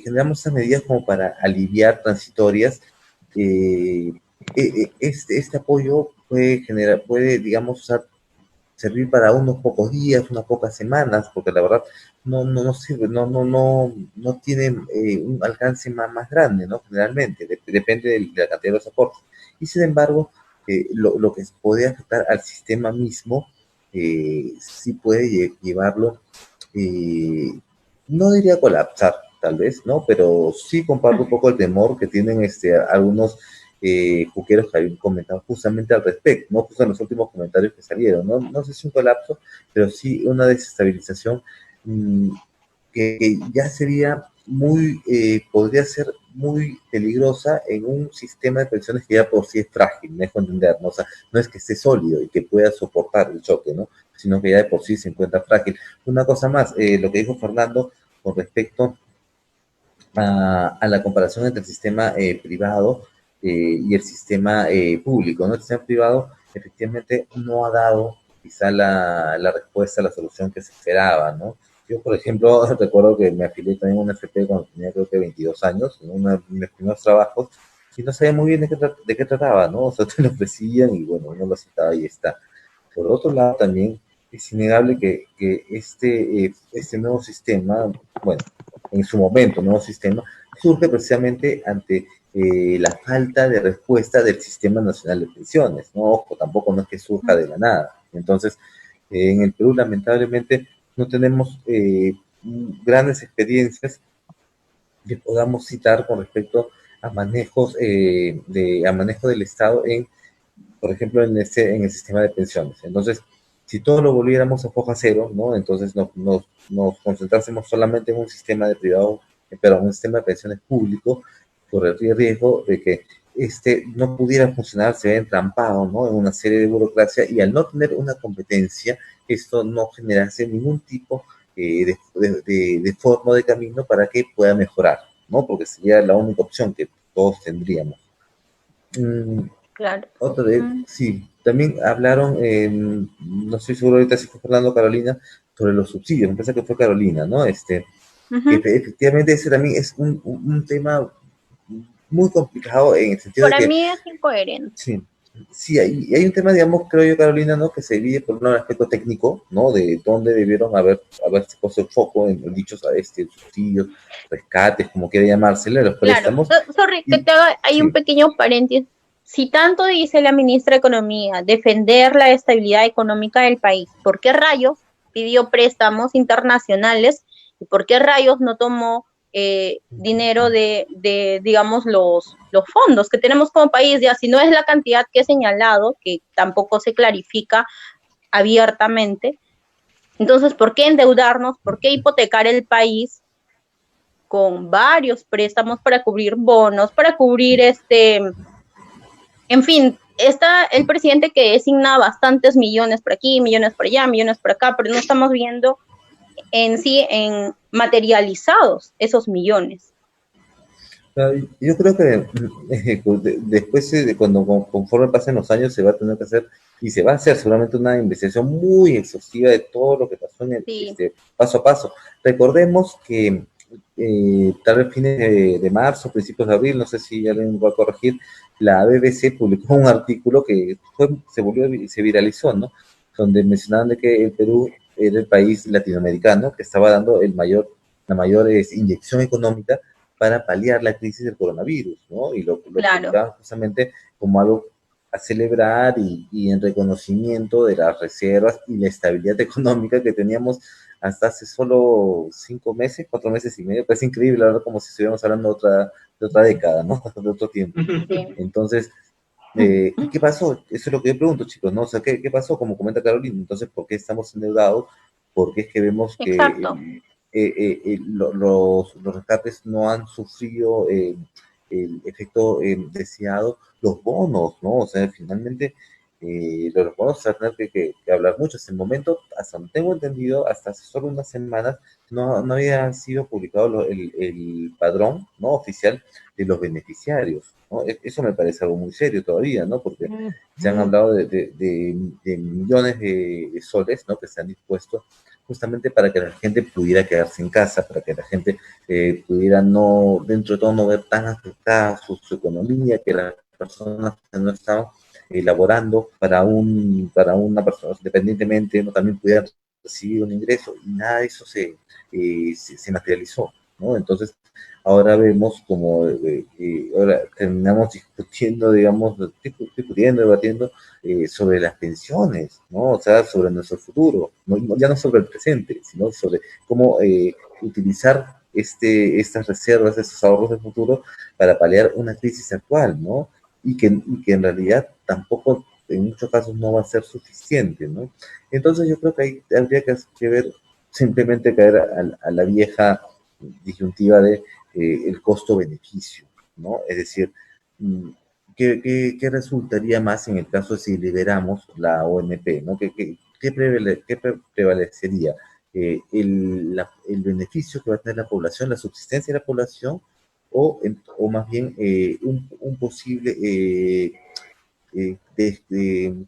generamos esas medidas como para aliviar transitorias, este apoyo puede generar, puede, digamos, servir para unos pocos días, unas pocas semanas, porque la verdad no sirve, no tiene un alcance más grande, ¿no? Generalmente, depende de la cantidad de los aportes. Y sin embargo, lo que puede afectar al sistema mismo, sí puede llevarlo, eh, no diría colapsar, tal vez, ¿no? Pero sí comparto un poco el temor que tienen algunos juqueros que habían comentado justamente al respecto, ¿no? Justo en los últimos comentarios que salieron, ¿no? No sé si un colapso, pero sí una desestabilización mmm, que ya sería podría ser muy peligrosa en un sistema de pensiones que ya por sí es frágil, me dejo entender, ¿no? O sea, no es que esté sólido y que pueda soportar el choque, ¿no? Sino que ya de por sí se encuentra frágil. Una cosa más, lo que dijo Fernando con respecto a la comparación entre el sistema privado y el sistema público, ¿no? El sistema privado efectivamente no ha dado quizá la respuesta, la solución que se esperaba, ¿no? Yo, por ejemplo, recuerdo que me afilié también a una FP cuando tenía creo que 22 años, en uno de mis primeros trabajos, y no sabía muy bien de qué trataba, ¿no? O sea, te lo ofrecían y bueno, uno lo aceptaba y ya está. Por otro lado, también es innegable que este nuevo sistema, bueno, en su momento, nuevo sistema, surge precisamente ante la falta de respuesta del Sistema Nacional de Pensiones, ¿no? Ojo, tampoco no es que surja de la nada. Entonces, en el Perú, lamentablemente, no tenemos grandes experiencias que podamos citar con respecto a manejos a manejo del Estado por ejemplo, en el sistema de pensiones. Entonces, si todo lo volviéramos a foja cero, ¿no? Entonces nos concentrásemos solamente en un sistema de privado, pero un sistema de pensiones público, correría el riesgo de que no pudiera funcionar, se ve entrampado, ¿no? En una serie de burocracia y al no tener una competencia, esto no generase ningún tipo de forma de camino para que pueda mejorar, ¿no? Porque sería la única opción que todos tendríamos. Mm, Claro. sí, también hablaron, no estoy seguro ahorita si fue Fernando o Carolina, sobre los subsidios, me parece que fue Carolina, ¿no? Que efectivamente ese también es un tema muy complicado en el sentido de Para que, mí es incoherente. sí, sí, hay un tema, digamos, creo yo, Carolina, ¿no? Que se divide por un aspecto técnico, ¿no? De dónde debieron haberse puesto el foco en dichos subsidios, rescates, como quiera llamársele, los Claro, préstamos, sorry, que y te haga ahí un sí. pequeño paréntesis. Si tanto dice la ministra de Economía defender la estabilidad económica del país, ¿por qué rayos pidió préstamos internacionales? ¿Y por qué rayos no tomó dinero digamos, los fondos que tenemos como país? Ya, si no es la cantidad que he señalado, que tampoco se clarifica abiertamente, entonces, ¿por qué endeudarnos? ¿Por qué hipotecar el país con varios préstamos para cubrir bonos, para cubrir en fin, está el presidente que designa bastantes millones por aquí, millones por allá, millones por acá, pero no estamos viendo en sí en materializados esos millones. Yo creo que después, conforme pasen los años, se va a tener que hacer, y se va a hacer seguramente una investigación muy exhaustiva de todo lo que pasó Sí, paso a paso. Recordemos que tal vez fines de marzo, principios de abril, no sé si alguien va a corregir, la BBC publicó un artículo que se viralizó, ¿no? Donde mencionaban de que el Perú era el país latinoamericano que estaba dando la mayor inyección económica para paliar la crisis del coronavirus, ¿no? Y lo claro. publicaban justamente como algo a celebrar y en reconocimiento de las reservas y la estabilidad económica que teníamos hasta hace solo 5 meses, 4 meses y medio. Parece increíble, ahora como si estuviéramos hablando de otra década, ¿no? De otro tiempo. Sí. Entonces, ¿Y qué pasó? Eso es lo que yo pregunto, chicos, ¿no? O sea, ¿qué pasó? Como comenta Carolina, entonces, ¿por qué estamos endeudados? ¿Por qué es que vemos que Exacto. los rescates no han sufrido el efecto deseado? Los bonos, ¿no? O sea, finalmente, los bonos se van a tener que hablar mucho. Hasta el momento, hasta donde tengo entendido, hasta hace solo unas semanas, no había sido publicado el padrón, ¿no? Oficial de los beneficiarios, ¿no? Eso me parece algo muy serio todavía, ¿no? Porque se han hablado de millones de soles, ¿no? Que se han dispuesto justamente para que la gente pudiera quedarse en casa, para que la gente pudiera no, dentro de todo, no ver tan afectada su economía, que las personas que no estaban laborando para una persona, independientemente, no también pudieran recibir un ingreso, y nada de eso se materializó, ¿no? Entonces, ahora vemos como, ahora terminamos discutiendo, digamos, discutiendo, debatiendo sobre las pensiones, ¿no? O sea, sobre nuestro futuro, ya no sobre el presente, sino sobre cómo utilizar estas reservas, estos ahorros del futuro para paliar una crisis actual, ¿no? Y que en realidad tampoco, en muchos casos, no va a ser suficiente, ¿no? Entonces yo creo que ahí habría que ver, simplemente caer a la vieja disyuntiva de el costo-beneficio, ¿no? Es decir, ¿qué resultaría más en el caso de si liberamos la OMP, ¿no? ¿Qué prevalecería? El beneficio que va a tener la población, la subsistencia de la población, o más bien un posible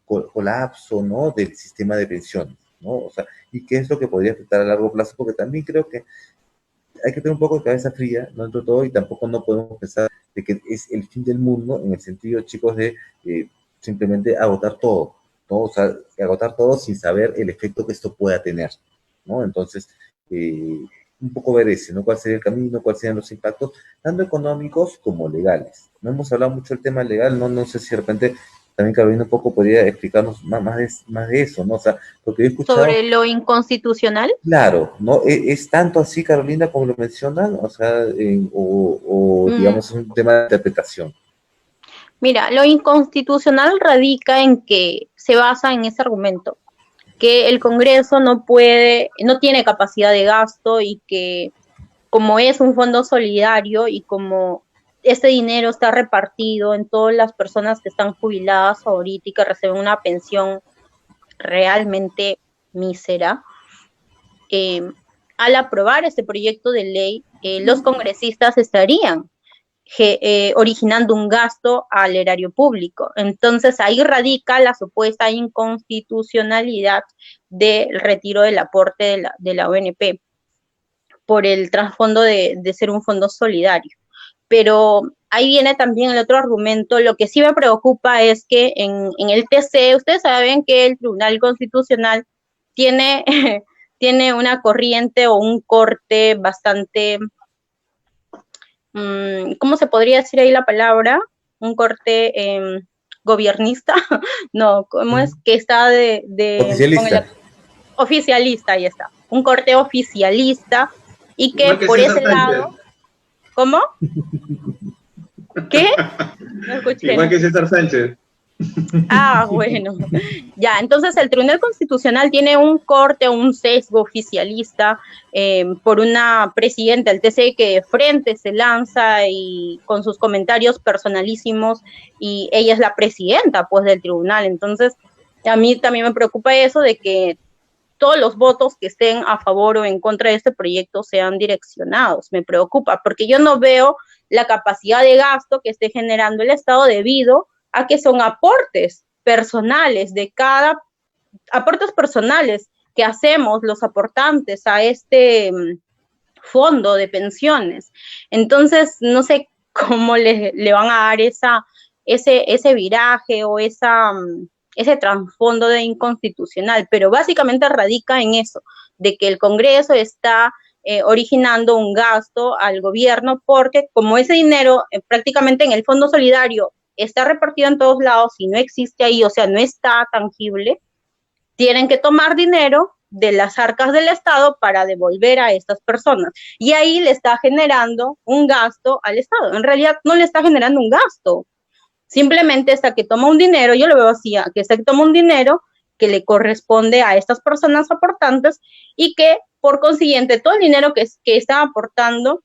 colapso, ¿no? Del sistema de pensiones, ¿no? O sea, ¿y qué es lo que podría afectar a largo plazo? Porque también creo que hay que tener un poco de cabeza fría, ¿no? Entre todo, y tampoco no podemos pensar de que es el fin del mundo, en el sentido, chicos, de simplemente agotar todo, ¿no? O sea, agotar todo sin saber el efecto que esto pueda tener, ¿no? Entonces, un poco ver ese, ¿no? ¿Cuál sería el camino? ¿Cuáles serían los impactos, tanto económicos como legales? No hemos hablado mucho del tema legal, no sé si de repente también Carolina un poco podría explicarnos más de eso, ¿no? O sea, porque he escuchado. Sobre lo inconstitucional. Claro, ¿no? ¿Es tanto así, Carolina, como lo mencionan? O sea, Mm, digamos, es un tema de interpretación. Mira, lo inconstitucional radica en que se basa en ese argumento, que el Congreso no tiene capacidad de gasto y que como es un fondo solidario y como este dinero está repartido en todas las personas que están jubiladas ahorita y que reciben una pensión realmente mísera, eh, al aprobar este proyecto de ley, los congresistas estarían originando un gasto al erario público. Entonces ahí radica la supuesta inconstitucionalidad del retiro del aporte de la ONP por el trasfondo de ser un fondo solidario. Pero ahí viene también el otro argumento. Lo que sí me preocupa es que en el TC, ustedes saben que el Tribunal Constitucional tiene, tiene una corriente o un corte bastante, ¿cómo se podría decir ahí la palabra? Un corte gobiernista, no, ¿cómo es? Que está con el Oficialista. oficialista, ahí está, un corte oficialista y que Igual que por César ese Sánchez. lado, ¿cómo? ¿Qué? No Igual escuché. que César Sánchez. Ah, bueno, ya, entonces el Tribunal Constitucional tiene un corte, un sesgo oficialista por una presidenta del TC que de frente se lanza y con sus comentarios personalísimos y ella es la presidenta pues del tribunal, entonces a mí también me preocupa eso de que todos los votos que estén a favor o en contra de este proyecto sean direccionados, me preocupa porque yo no veo la capacidad de gasto que esté generando el Estado debido a que son aportes personales aportes personales que hacemos los aportantes a este fondo de pensiones. Entonces, no sé cómo le van a dar ese viraje o ese trasfondo de inconstitucional, pero básicamente radica en eso, de que el Congreso está originando un gasto al gobierno porque como ese dinero prácticamente en el Fondo Solidario está repartido en todos lados y no existe ahí, o sea, no está tangible, tienen que tomar dinero de las arcas del Estado para devolver a estas personas. Y ahí le está generando un gasto al Estado. En realidad no le está generando un gasto. Simplemente hasta que toma un dinero, yo lo veo así, que hasta que toma un dinero que le corresponde a estas personas aportantes y que por consiguiente todo el dinero que está aportando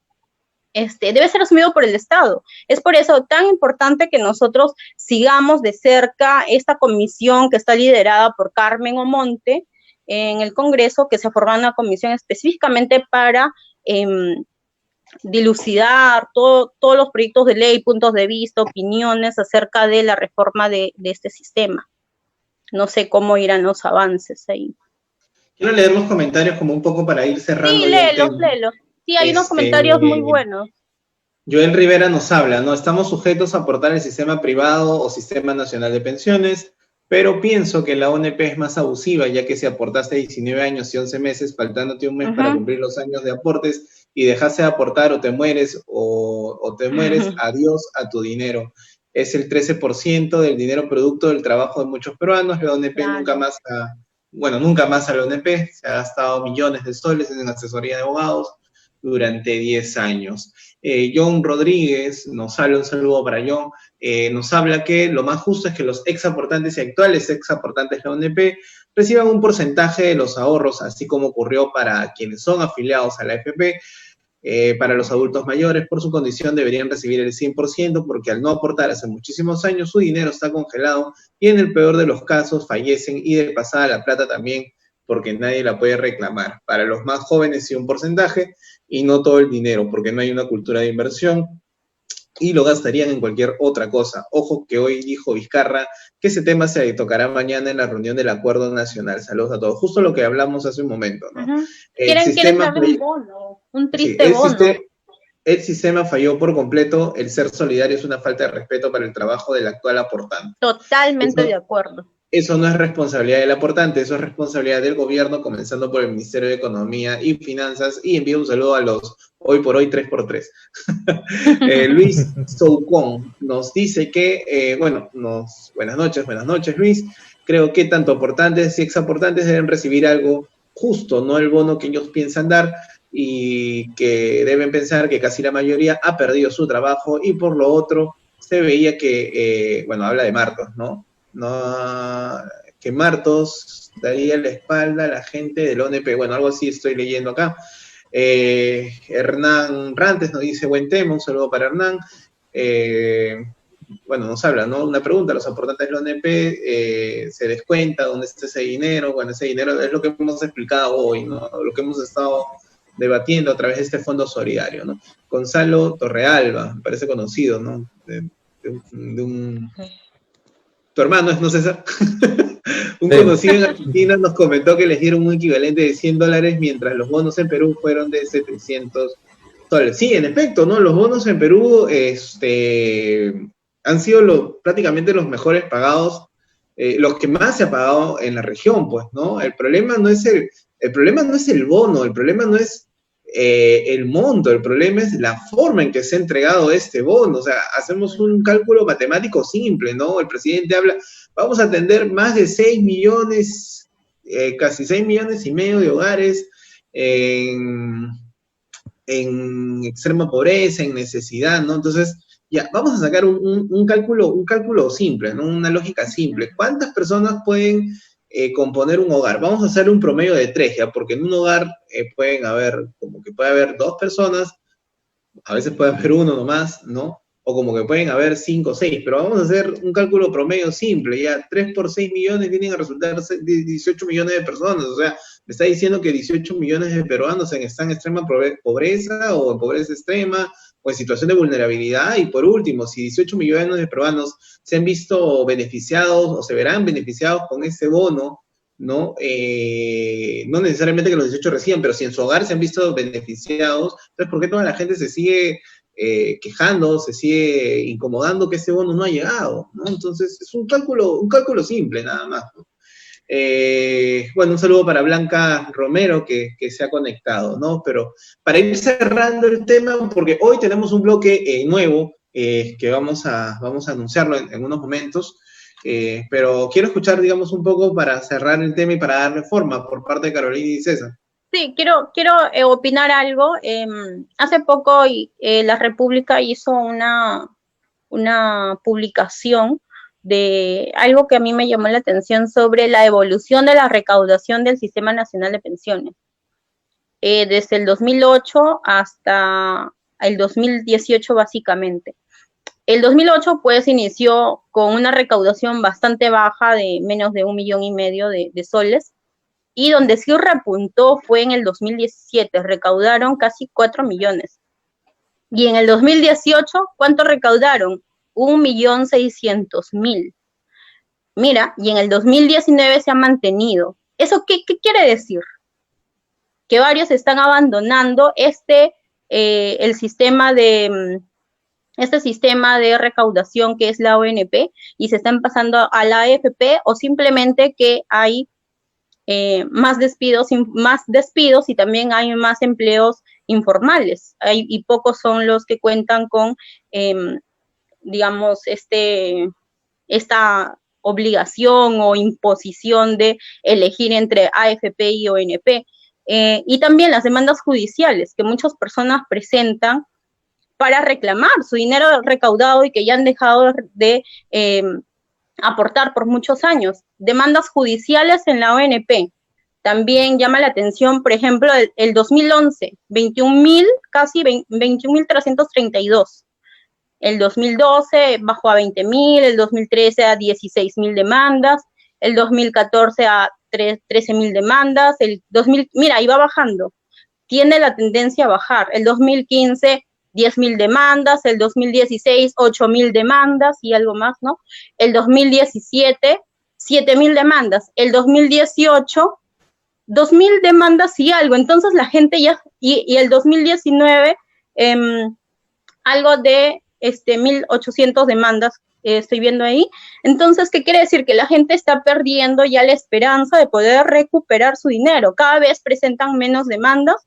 debe ser asumido por el Estado. Es por eso tan importante que nosotros sigamos de cerca esta comisión que está liderada por Carmen Omonte en el Congreso, que se ha formado una comisión específicamente para dilucidar todos los proyectos de ley, puntos de vista, opiniones acerca de la reforma de este sistema. No sé cómo irán los avances ahí. Quiero leer los comentarios como un poco para ir cerrando. Sí, léelos. Sí, hay unos comentarios muy buenos. Joel Rivera nos habla, ¿no? Estamos sujetos a aportar el sistema privado o sistema nacional de pensiones, pero pienso que la ONP es más abusiva, ya que si aportaste 19 años y 11 meses, faltándote un mes para cumplir los años de aportes y dejaste de aportar o te mueres, adiós a tu dinero. Es el 13% del dinero producto del trabajo de muchos peruanos. La ONP nunca más a la ONP, se ha gastado millones de soles en asesoría de abogados durante 10 años. John Rodríguez nos habla, un saludo para John, nos habla que lo más justo es que los exaportantes y actuales exaportantes de la ONP reciban un porcentaje de los ahorros, así como ocurrió para quienes son afiliados a la AFP. Para los adultos mayores, por su condición, deberían recibir el 100%, porque al no aportar hace muchísimos años, su dinero está congelado y en el peor de los casos fallecen, y de pasada la plata también, porque nadie la puede reclamar. Para los más jóvenes sí un porcentaje y no todo el dinero, porque no hay una cultura de inversión y lo gastarían en cualquier otra cosa. Ojo que hoy dijo Vizcarra que ese tema se tocará mañana en la reunión del Acuerdo Nacional. Saludos a todos. Justo lo que hablamos hace un momento, ¿no? Quieren darle un bono, un triste bono. El sistema falló por completo. El ser solidario es una falta de respeto para el trabajo del actual aportante. Totalmente de acuerdo. Eso no es responsabilidad del aportante, eso es responsabilidad del gobierno, comenzando por el Ministerio de Economía y Finanzas, y envío un saludo a los hoy por hoy 3x3. Luis Soucón nos dice que, buenas noches Luis, creo que tanto aportantes y exaportantes deben recibir algo justo, no el bono que ellos piensan dar, y que deben pensar que casi la mayoría ha perdido su trabajo, y por lo otro se veía que, habla de Marcos, ¿no? Que Martos daría la espalda a la gente del ONP. Bueno, algo así estoy leyendo acá. Hernán Rantes nos dice, buen tema, un saludo para Hernán. Nos habla, ¿no? Una pregunta, los aportantes del ONP se descuenta dónde está ese dinero. Bueno, ese dinero es lo que hemos explicado hoy, ¿no? Lo que hemos estado debatiendo a través de este fondo solidario, ¿no? Gonzalo Torrealba, me parece conocido, ¿no? De un... Tu hermano es, ¿no, César? Un conocido en Argentina nos comentó que les dieron un equivalente de $100, mientras los bonos en Perú fueron de $700. Sí, en efecto, ¿no? Los bonos en Perú han sido prácticamente los mejores pagados, los que más se ha pagado en la región, pues, ¿no? El problema no es el bono, el problema no es el monto, el problema es la forma en que se ha entregado este bono. O sea, hacemos un cálculo matemático simple, ¿no? El presidente habla, vamos a atender más de 6 millones, casi 6 millones y medio de hogares en extrema pobreza, en necesidad, ¿no? Entonces, ya, vamos a sacar un cálculo simple, ¿no? Una lógica simple. ¿Cuántas personas pueden componer un hogar? Vamos a hacer un promedio de 3, ya, porque en un hogar puede haber 2 personas, a veces puede haber uno nomás, ¿no? O como que pueden haber 5 o 6, pero vamos a hacer un cálculo promedio simple, ya, 3 por 6 millones vienen a resultar 18 millones de personas. O sea, me está diciendo que 18 millones de peruanos están en extrema pobreza, o en pobreza extrema, o en situación de vulnerabilidad. Y por último, si 18 millones de peruanos se han visto beneficiados o se verán beneficiados con ese bono, ¿no? No necesariamente que los 18 reciban, pero si en su hogar se han visto beneficiados, entonces ¿por qué toda la gente se sigue quejando, se sigue incomodando que ese bono no ha llegado, ¿no? Entonces es un cálculo simple nada más, ¿no? Un saludo para Blanca Romero que se ha conectado, ¿no? Pero para ir cerrando el tema, porque hoy tenemos un bloque nuevo que vamos a anunciarlo en unos momentos, pero quiero escuchar, digamos, un poco para cerrar el tema y para darle forma por parte de Carolina y César. Sí, quiero opinar algo. Hace poco la República hizo una una publicación de algo que a mí me llamó la atención sobre la evolución de la recaudación del Sistema Nacional de Pensiones. Desde el 2008 hasta el 2018 básicamente. El 2008 pues inició con una recaudación bastante baja de menos de 1,5 millones de soles, y donde sí repuntó fue en el 2017, recaudaron casi 4 millones. Y en el 2018, ¿cuánto recaudaron? 1,600,000. Mira, y en el 2019 se ha mantenido. ¿Eso qué quiere decir? Que varios están abandonando el sistema este sistema de recaudación que es la ONP, y se están pasando a la AFP, o simplemente que hay más despidos y también hay más empleos informales, y pocos son los que cuentan con, digamos, esta obligación o imposición de elegir entre AFP y ONP. Y también las demandas judiciales que muchas personas presentan para reclamar su dinero recaudado y que ya han dejado de aportar por muchos años. Demandas judiciales en la ONP. También llama la atención, por ejemplo, el 2011, 21,000, casi 21,332. El 2012 bajó a 20,000, el 2013 a 16,000 demandas, el 2014 a 13,000 demandas, mira, ahí va bajando. Tiene la tendencia a bajar. El 2015, 10,000 demandas, el 2016, 8,000 demandas y algo más, ¿no? El 2017, 7,000 demandas. El 2018, 2,000 demandas y algo. Entonces la gente ya, y el 2019, algo de 1,800 demandas, estoy viendo ahí. Entonces, ¿qué quiere decir? Que la gente está perdiendo ya la esperanza de poder recuperar su dinero. Cada vez presentan menos demandas.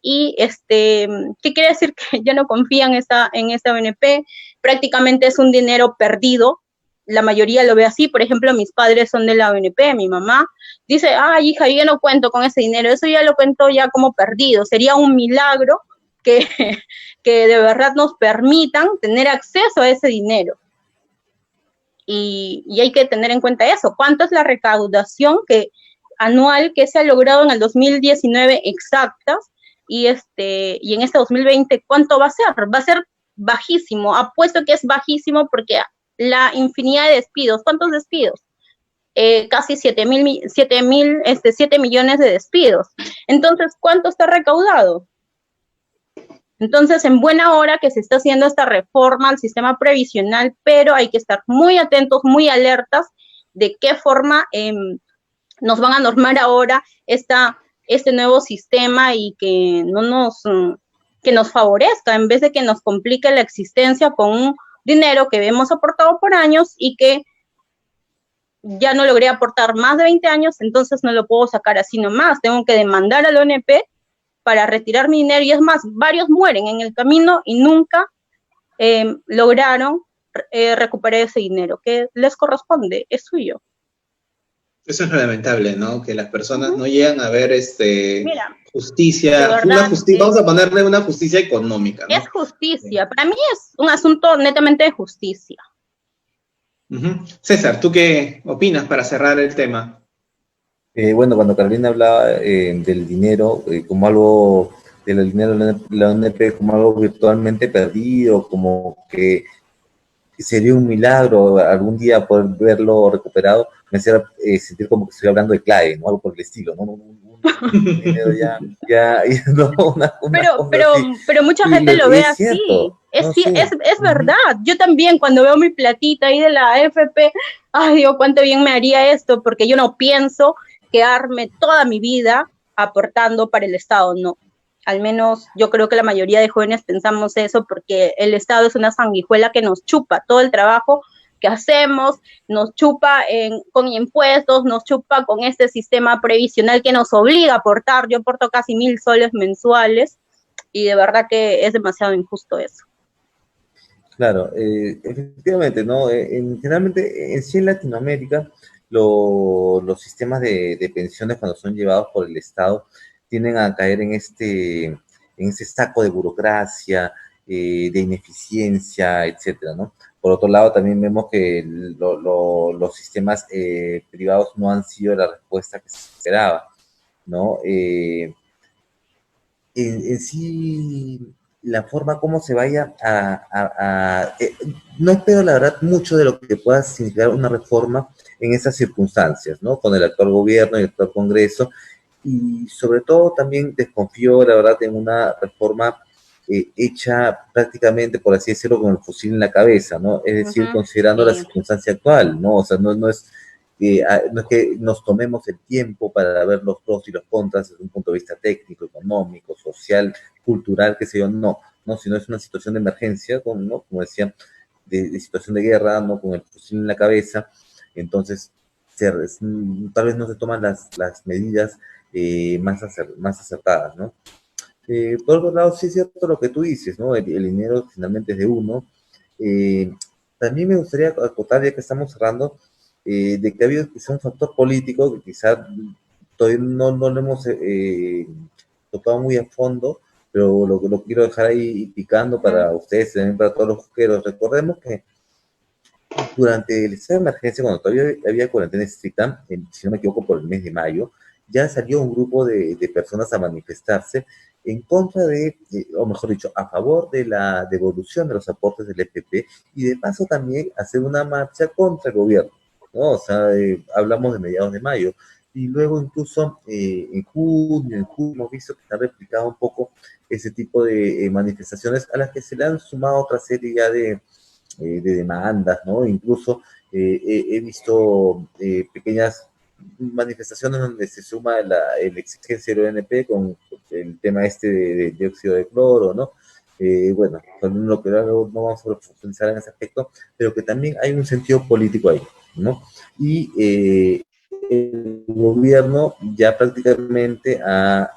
Y ¿qué quiere decir? Que ya no confían en esta ONP, prácticamente es un dinero perdido, la mayoría lo ve así. Por ejemplo, mis padres son de la ONP, mi mamá dice, ay hija, yo ya no cuento con ese dinero, eso ya lo cuento ya como perdido, sería un milagro que de verdad nos permitan tener acceso a ese dinero. Y hay que tener en cuenta eso, cuánto es la recaudación anual que se ha logrado en el 2019 exactas, y en este 2020, ¿cuánto va a ser? Va a ser bajísimo, apuesto que es bajísimo, porque la infinidad de despidos, ¿cuántos despidos? Casi 7 millones de despidos. Entonces, ¿cuánto está recaudado? Entonces, en buena hora que se está haciendo esta reforma al sistema previsional, pero hay que estar muy atentos, muy alertas de qué forma nos van a normar ahora este nuevo sistema, y que que nos favorezca, en vez de que nos complique la existencia con un dinero que hemos aportado por años y que ya no logré aportar más de 20 años, entonces no lo puedo sacar así nomás, tengo que demandar a la ONP para retirar mi dinero, y es más, varios mueren en el camino y nunca lograron recuperar ese dinero que les corresponde, es suyo. Eso es lo lamentable, ¿no? Que las personas no llegan a ver Mira, justicia, vamos a ponerle una justicia económica, ¿no? Es justicia, para mí es un asunto netamente de justicia. César, ¿tú qué opinas para cerrar el tema? Bueno, cuando Carolina hablaba del dinero, como algo, del dinero de la ONP como algo virtualmente perdido, como que sería un milagro algún día poder verlo recuperado, me hacía sentir como que estoy hablando de CLAE, ¿no? Algo por el estilo, ¿no? Un dinero no, pero mucha gente lo ve así. Es verdad. Yo también, cuando veo mi platita ahí de la AFP, ay Dios, cuánto bien me haría esto, porque yo no pienso quedarme toda mi vida aportando para el Estado, no. Al menos yo creo que la mayoría de jóvenes pensamos eso, porque el Estado es una sanguijuela que nos chupa todo el trabajo que hacemos, nos chupa con impuestos, nos chupa con este sistema previsional que nos obliga a aportar. Yo aporto casi 1,000 soles mensuales, y de verdad que es demasiado injusto eso. Claro, efectivamente, ¿no? Generalmente, en Latinoamérica, los sistemas de pensiones, cuando son llevados por el Estado, tienden a caer en ese saco de burocracia, de ineficiencia, etcétera, ¿no? Por otro lado, también vemos que los sistemas privados no han sido la respuesta que se esperaba, ¿no? En sí, la forma como se vaya no espero la verdad mucho de lo que pueda significar una reforma en esas circunstancias, ¿no? Con el actual gobierno y el actual Congreso, y sobre todo también desconfío, la verdad, en una reforma hecha prácticamente, por así decirlo, con el fusil en la cabeza, ¿no? Es decir, considerando la Sí. circunstancia actual, ¿no? O sea, no es que nos tomemos el tiempo para ver los pros y los contras desde un punto de vista técnico, económico, social, cultural, qué sé yo, no, sino es una situación de emergencia, ¿no? Como decía, de situación de guerra, ¿no? Con el fusil en la cabeza, entonces tal vez no se toman las medidas más acertadas, ¿no? Por otro lado, sí es cierto lo que tú dices, ¿no? El dinero finalmente es de uno. Eh, También me gustaría acotar, ya que estamos cerrando, de que ha habido quizá un factor político que quizá todavía no lo hemos tocado muy a fondo, pero lo quiero dejar ahí picando para ustedes, también para todos los juqueros. Recordemos que durante el estado de emergencia, cuando todavía había cuarentena estricta, si no me equivoco, por el mes de mayo, ya salió un grupo de personas a manifestarse en contra o mejor dicho, a favor de la devolución de los aportes del EPP y de paso también hacer una marcha contra el gobierno, ¿no? O sea, hablamos de mediados de mayo. Y luego incluso en junio, en julio, hemos visto que se ha replicado un poco ese tipo de manifestaciones a las que se le han sumado otra serie ya de demandas, ¿no? Incluso he visto pequeñas manifestaciones donde se suma la exigencia del ONP con el tema este de dióxido de cloro, ¿no? Bueno, con lo que no vamos a profundizar en ese aspecto, pero que también hay un sentido político ahí, ¿no? Y el gobierno ya prácticamente ha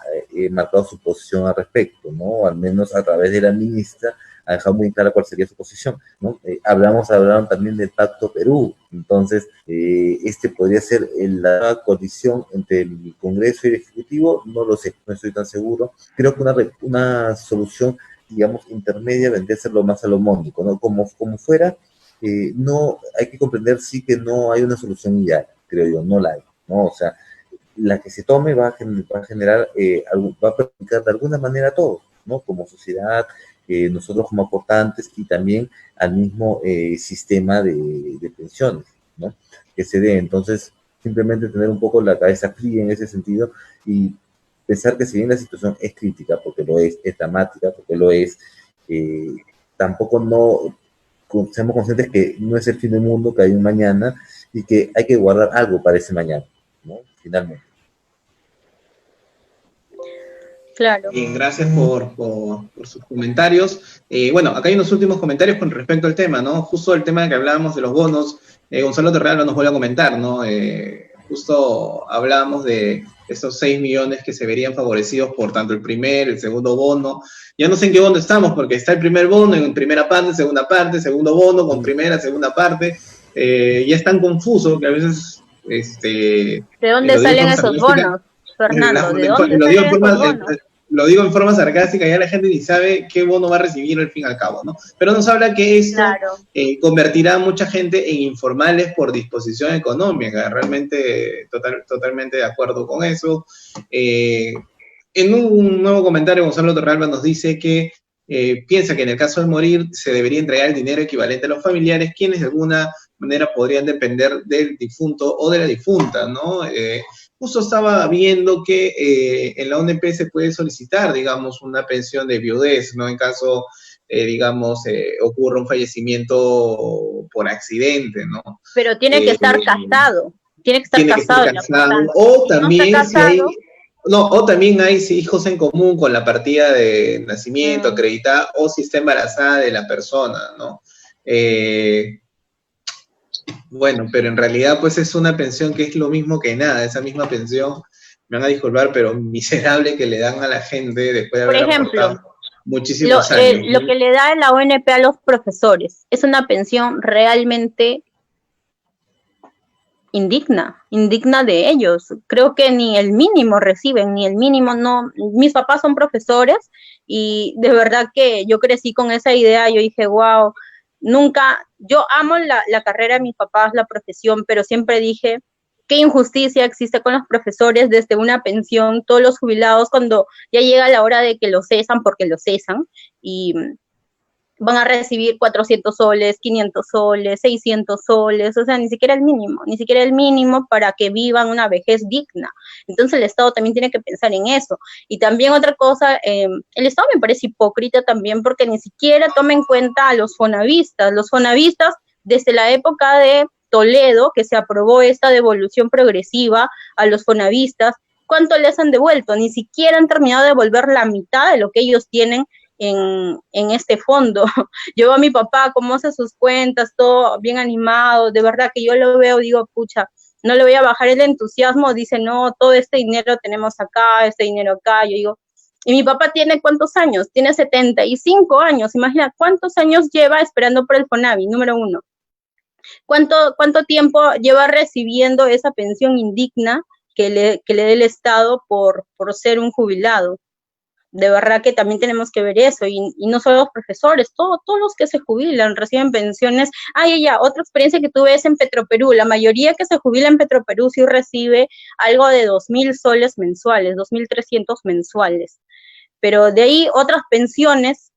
marcado su posición al respecto, ¿no? Al menos a través de la ministra ha dejado muy clara cuál sería su posición, ¿no? Hablaron también del Pacto Perú, entonces este podría ser la coalición entre el Congreso y el Ejecutivo, no lo sé, no estoy tan seguro. Creo que una solución, digamos, intermedia vendría a ser lo más salomónico, ¿no? Como fuera, no hay que comprender sí que no hay una solución ideal, creo yo, no la hay, ¿no? O sea, la que se tome va a generar, va a perjudicar de alguna manera a todos, ¿no? Como sociedad, nosotros como aportantes y también al mismo sistema de pensiones, ¿no? Que se dé. Entonces, simplemente tener un poco la cabeza fría en ese sentido y pensar que si bien la situación es crítica, porque lo es dramática, porque lo es, eh, tampoco seamos conscientes que no es el fin del mundo, que hay un mañana y que hay que guardar algo para ese mañana, ¿no? Finalmente. Claro. Bien, gracias por sus comentarios. Bueno, acá hay unos últimos comentarios con respecto al tema, ¿no? Justo el tema que hablábamos de los bonos, Gonzalo Terreal nos vuelve a comentar, ¿no? Justo hablábamos de esos 6 millones que se verían favorecidos por tanto el primer, el segundo bono. Ya no sé en qué bono estamos, porque está el primer bono en primera parte, segunda parte, segundo bono con primera, segunda parte. Ya es tan confuso que a veces ¿De dónde lo digo en salen forma esos sarcástica, bonos, Fernando? ¿De dónde lo digo salen esos bonos? lo digo en forma sarcástica, ya la gente ni sabe qué bono va a recibir al fin y al cabo, ¿no? Pero nos habla que esto Claro. convertirá a mucha gente en informales por disposición económica, realmente totalmente de acuerdo con eso. En un nuevo comentario, Gonzalo Torralba nos dice que piensa que en el caso de morir se debería entregar el dinero equivalente a los familiares, quienes de alguna manera podrían depender del difunto o de la difunta, ¿no? Justo estaba viendo que en la ONP se puede solicitar, digamos, una pensión de viudez, ¿no? En caso, digamos, ocurra un fallecimiento por accidente, ¿no? Pero tiene que estar casado. Tiene que estar Tiene que estar casado el casado. aportante. O Si no está también si hay, casado, no, o también hay hijos en común con la partida de nacimiento acreditada o si está embarazada de la persona, ¿no? Bueno, pero en realidad pues es una pensión que es lo mismo que nada, esa misma pensión, me van a disculpar, pero miserable que le dan a la gente después de por haber ejemplo, aportado muchísimos años, lo ¿no? que le da la ONP a los profesores es una pensión realmente indigna de ellos. Creo que ni el mínimo reciben, ni el mínimo no. Mis papás son profesores y de verdad que yo crecí con esa idea, yo dije, wow, nunca, yo amo la carrera de mis papás, la profesión, pero siempre dije, qué injusticia existe con los profesores desde una pensión, todos los jubilados cuando ya llega la hora de que los cesan, porque los cesan, y van a recibir 400 soles, 500 soles, 600 soles, o sea, ni siquiera el mínimo para que vivan una vejez digna. Entonces el Estado también tiene que pensar en eso. Y también otra cosa, el Estado me parece hipócrita también porque ni siquiera toma en cuenta a los fonavistas. Los fonavistas, desde la época de Toledo, que se aprobó esta devolución progresiva a los fonavistas, ¿cuánto les han devuelto? Ni siquiera han terminado de devolver la mitad de lo que ellos tienen en este fondo. Yo veo a mi papá cómo hace sus cuentas, todo bien animado, de verdad que yo lo veo, digo, pucha, no le voy a bajar el entusiasmo, dice, no, todo este dinero tenemos acá, este dinero acá, yo digo, y mi papá tiene ¿cuántos años? Tiene 75 años, imagina cuántos años lleva esperando por el Fonavi, número uno. ¿Cuánto tiempo lleva recibiendo esa pensión indigna que le dé el Estado por ser un jubilado? De verdad que también tenemos que ver eso, y no solo los profesores, todos los que se jubilan reciben pensiones. Otra experiencia que tuve es en Petroperú, la mayoría que se jubila en Petroperú sí recibe algo de 2.000 soles mensuales, 2.300 mensuales, pero de ahí otras pensiones,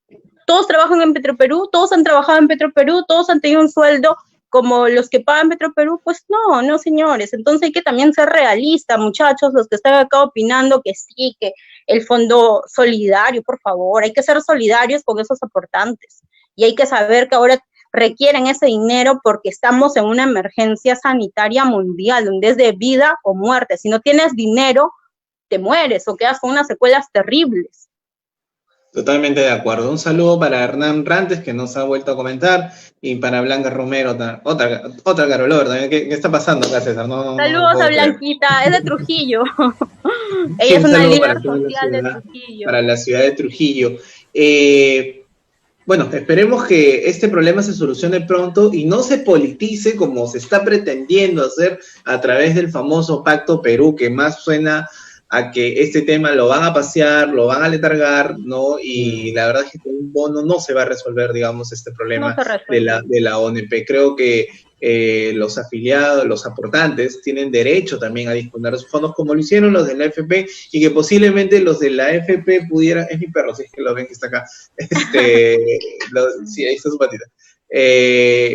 todos trabajan en Petroperú, todos han trabajado en Petroperú, todos han tenido un sueldo como los que pagan Petroperú, pues no, señores. Entonces hay que también ser realistas, muchachos, los que están acá opinando que sí, que el fondo solidario, por favor, hay que ser solidarios con esos aportantes. Y hay que saber que ahora requieren ese dinero porque estamos en una emergencia sanitaria mundial, donde es de vida o muerte. Si no tienes dinero, te mueres o quedas con unas secuelas terribles. Totalmente de acuerdo. Un saludo para Hernán Rantes, que nos ha vuelto a comentar, y para Blanca Romero, otra Carolor también. ¿Qué está pasando acá, César? Saludos a Blanquita, es de Trujillo. Sí, Ella es una líder para social de Trujillo. Para la ciudad de Trujillo. Bueno, esperemos que este problema se solucione pronto y no se politice como se está pretendiendo hacer a través del famoso Pacto Perú, que más suena a que este tema lo van a pasear, lo van a letargar, ¿no? Y la verdad es que con un bono no se va a resolver, digamos, este problema de la ONP. Creo que los afiliados, los aportantes, tienen derecho también a disponer de sus fondos, como lo hicieron los de la AFP, y que posiblemente los de la AFP pudieran, es mi perro, si es que lo ven que está acá, sí, ahí está su patita,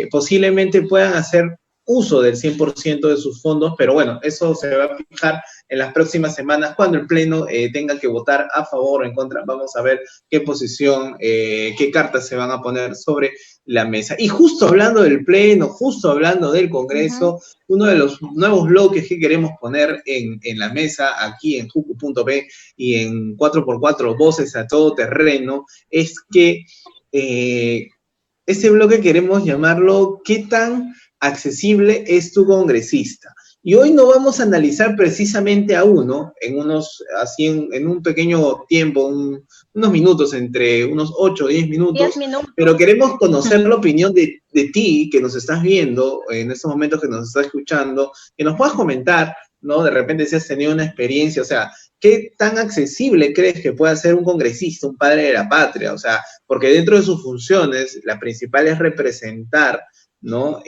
posiblemente puedan hacer uso del 100% de sus fondos, pero bueno, eso se va a fijar en las próximas semanas cuando el Pleno tenga que votar a favor o en contra. Vamos a ver qué posición, qué cartas se van a poner sobre la mesa. Y justo hablando del Pleno, justo hablando del Congreso, uno de los nuevos bloques que queremos poner en la mesa aquí en Jucu.p y en 4x4 Voces a Todo Terreno es que ese bloque queremos llamarlo ¿qué tan accesible es tu congresista? Y hoy no vamos a analizar precisamente a uno, en un pequeño tiempo, unos minutos, entre unos 8 o 10 minutos, 10 minutos, pero queremos conocer la opinión de ti, que nos estás viendo, en estos momentos que nos estás escuchando, que nos puedas comentar, ¿no? De repente si has tenido una experiencia, o sea, ¿qué tan accesible crees que pueda ser un congresista, un padre de la patria? O sea, porque dentro de sus funciones, la principal es representar, ¿no?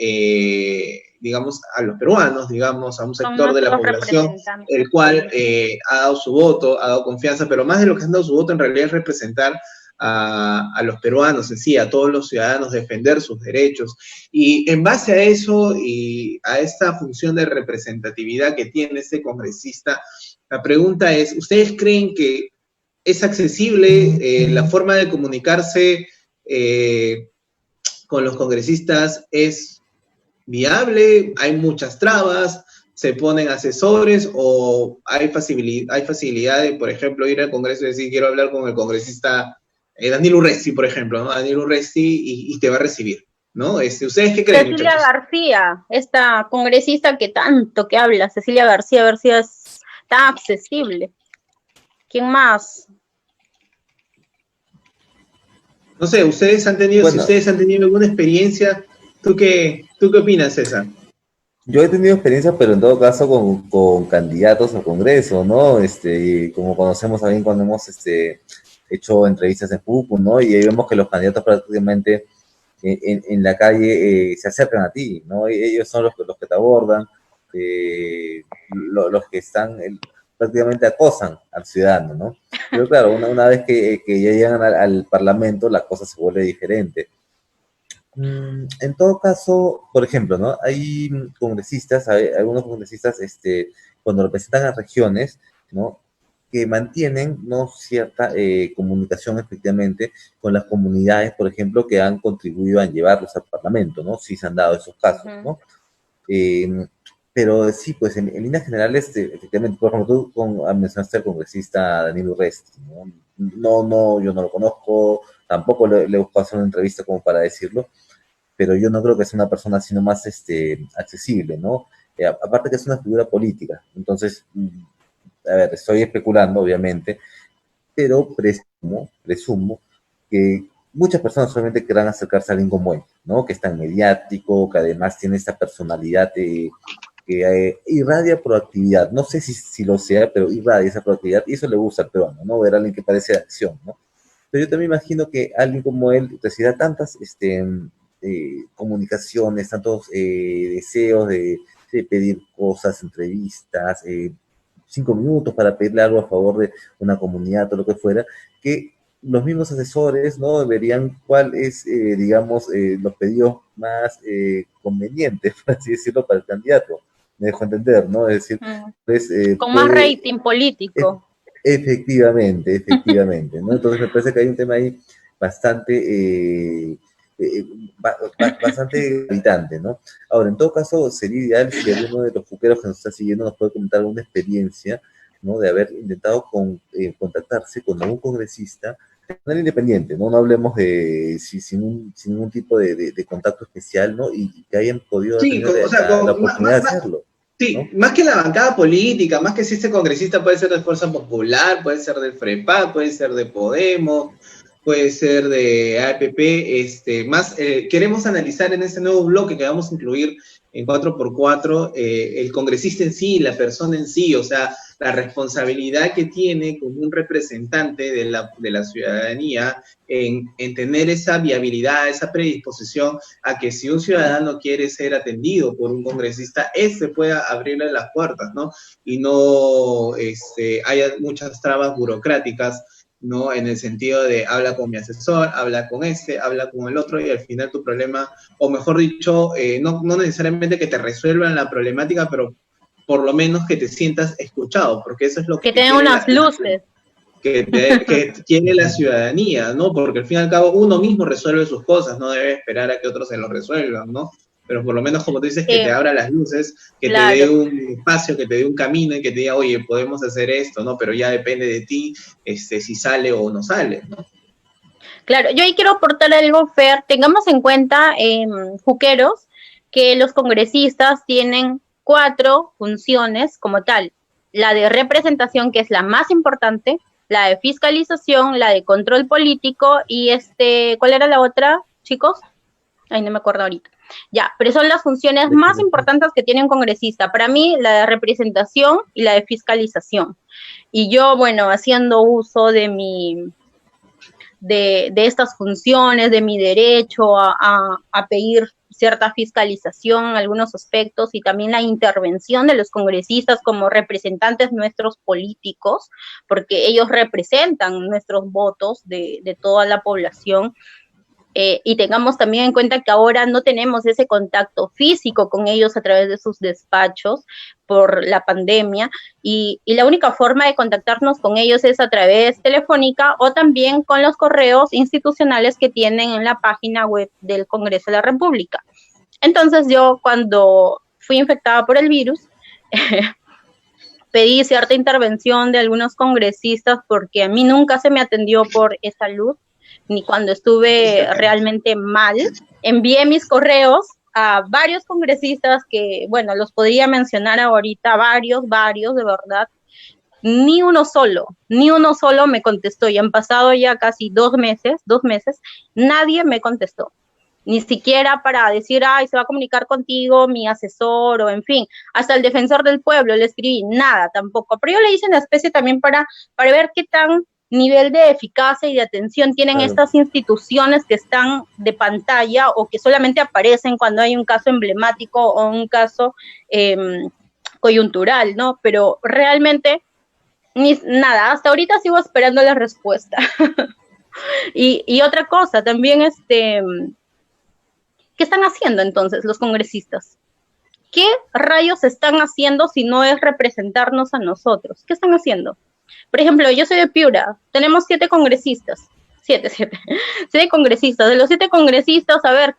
Digamos, a los peruanos, digamos, a un sector de la población, el cual ha dado su voto, ha dado confianza, pero más de lo que han dado su voto en realidad es representar a los peruanos en sí, a todos los ciudadanos, defender sus derechos. Y en base a eso y a esta función de representatividad que tiene este congresista, la pregunta es, ¿ustedes creen que es accesible la forma de comunicarse con los congresistas? ¿Es viable? ¿Hay muchas trabas? ¿Se ponen asesores? ¿O hay facilidad de, por ejemplo, ir al Congreso y decir, quiero hablar con el congresista Daniel Urresti, por ejemplo, ¿no? Daniel Urresti y te va a recibir, ¿no? ¿Ustedes qué creen, Cecilia muchachos? García, esta congresista que tanto que habla, Cecilia García, a ver si es tan accesible. ¿Quién más? No sé, si ustedes han tenido alguna experiencia, ¿tú qué opinas, César? Yo he tenido experiencia, pero en todo caso con candidatos al Congreso, ¿no? Y como conocemos también cuando hemos hecho entrevistas en FUCU, ¿no? Y ahí vemos que los candidatos prácticamente en la calle se acercan a ti, ¿no? Ellos son los que te abordan, los que están, prácticamente acosan al ciudadano, ¿no? Pero claro, una vez que ya llegan al Parlamento, la cosa se vuelve diferente. En todo caso, por ejemplo, ¿no? Hay congresistas, hay algunos congresistas, cuando representan a regiones, ¿no? Que mantienen, ¿no? Cierta comunicación efectivamente con las comunidades, por ejemplo, que han contribuido a llevarlos al Parlamento, ¿no? Sí se han dado esos casos, ¿no? Eh, pero sí, pues en líneas generales, efectivamente, por ejemplo, tú mencionaste al congresista Daniel Urresti, ¿no? No, yo no lo conozco, tampoco le he buscado hacer una entrevista como para decirlo, pero yo no creo que sea una persona sino más accesible, ¿no? Aparte que es una figura política, entonces, a ver, estoy especulando, obviamente, pero presumo que muchas personas solamente querrán acercarse a alguien como él, ¿no? Que es tan mediático, que además tiene esta personalidad que irradia proactividad. No sé si lo sea, pero irradia esa proactividad y eso le gusta al peruano, ¿no? Ver a alguien que parece de acción, ¿no? Pero yo también imagino que alguien como él reciba tantas comunicaciones, tantos deseos de pedir cosas, entrevistas, 5 minutos para pedirle algo a favor de una comunidad o lo que fuera, que los mismos asesores, ¿no? Verían cuál es, digamos, los pedidos más convenientes, por así decirlo, para el candidato. Me dejo entender, ¿no? Es decir, pues, Con más puede, rating político. efectivamente, ¿no? Entonces me parece que hay un tema ahí bastante, bastante gravitante, ¿no? Ahora, en todo caso, sería ideal si alguno de los fuqueros que nos está siguiendo nos puede comentar alguna experiencia, ¿no? De haber intentado contactarse con algún congresista de manera independiente, ¿no? No hablemos de sin ningún tipo de contacto especial, ¿no? Y que hayan podido Sí, tener o sea, la oportunidad de hacerlo, sí, ¿no? más que la bancada política, más que si este congresista puede ser de Fuerza Popular, puede ser del FREPAD, puede ser de Podemos, puede ser de APP, queremos analizar en este nuevo bloque que vamos a incluir en 4x4 el congresista en sí, la persona en sí, o sea, la responsabilidad que tiene como un representante de la ciudadanía en tener esa viabilidad, esa predisposición a que si un ciudadano quiere ser atendido por un congresista, este pueda abrirle las puertas, ¿no? Y no haya muchas trabas burocráticas, ¿no? En el sentido de habla con mi asesor, habla con habla con el otro y al final tu problema, o mejor dicho, no necesariamente que te resuelvan la problemática, pero por lo menos que te sientas escuchado, porque eso es lo Que que tenga quiere unas luces. que quiere la ciudadanía, ¿no? Porque al fin y al cabo uno mismo resuelve sus cosas, no debe esperar a que otros se lo resuelvan, ¿no? Pero por lo menos, como tú dices, que te abra las luces, que te dé Claro. un espacio, que te dé un camino y que te diga, oye, podemos hacer esto, ¿no? Pero ya depende de ti si sale o no sale, ¿no? Claro, yo ahí quiero aportar algo, Fer. Tengamos en cuenta, juqueros, que los congresistas tienen 4 funciones como tal. La de representación, que es la más importante, la de fiscalización, la de control político y ¿cuál era la otra, chicos? Ay, no me acuerdo ahorita. Ya, pero son las funciones más importantes que tiene un congresista. Para mí, la de representación y la de fiscalización. Y yo, bueno, haciendo uso de estas funciones, de mi derecho a pedir cierta fiscalización en algunos aspectos y también la intervención de los congresistas como representantes nuestros políticos, porque ellos representan nuestros votos de toda la población. Y tengamos también en cuenta que ahora no tenemos ese contacto físico con ellos a través de sus despachos por la pandemia y la única forma de contactarnos con ellos es a través telefónica o también con los correos institucionales que tienen en la página web del Congreso de la República. Entonces yo cuando fui infectada por el virus, pedí cierta intervención de algunos congresistas porque a mí nunca se me atendió por salud ni cuando estuve realmente mal. Envié mis correos a varios congresistas que, bueno, los podría mencionar ahorita, varios, de verdad. Ni uno solo me contestó y han pasado ya casi 2 meses, nadie me contestó. ni siquiera para decir, ay, se va a comunicar contigo mi asesor, o en fin, hasta el defensor del pueblo le escribí, nada tampoco, pero yo le hice una especie también para ver qué tan nivel de eficacia y de atención tienen estas instituciones que están de pantalla o que solamente aparecen cuando hay un caso emblemático o un caso coyuntural, ¿no? Pero realmente, nada, hasta ahorita sigo esperando la respuesta. y otra cosa, también, ¿qué están haciendo entonces los congresistas? ¿Qué rayos están haciendo si no es representarnos a nosotros? ¿Qué están haciendo? Por ejemplo, yo soy de Piura, tenemos 7 congresistas, 7 congresistas. De los 7 congresistas, a ver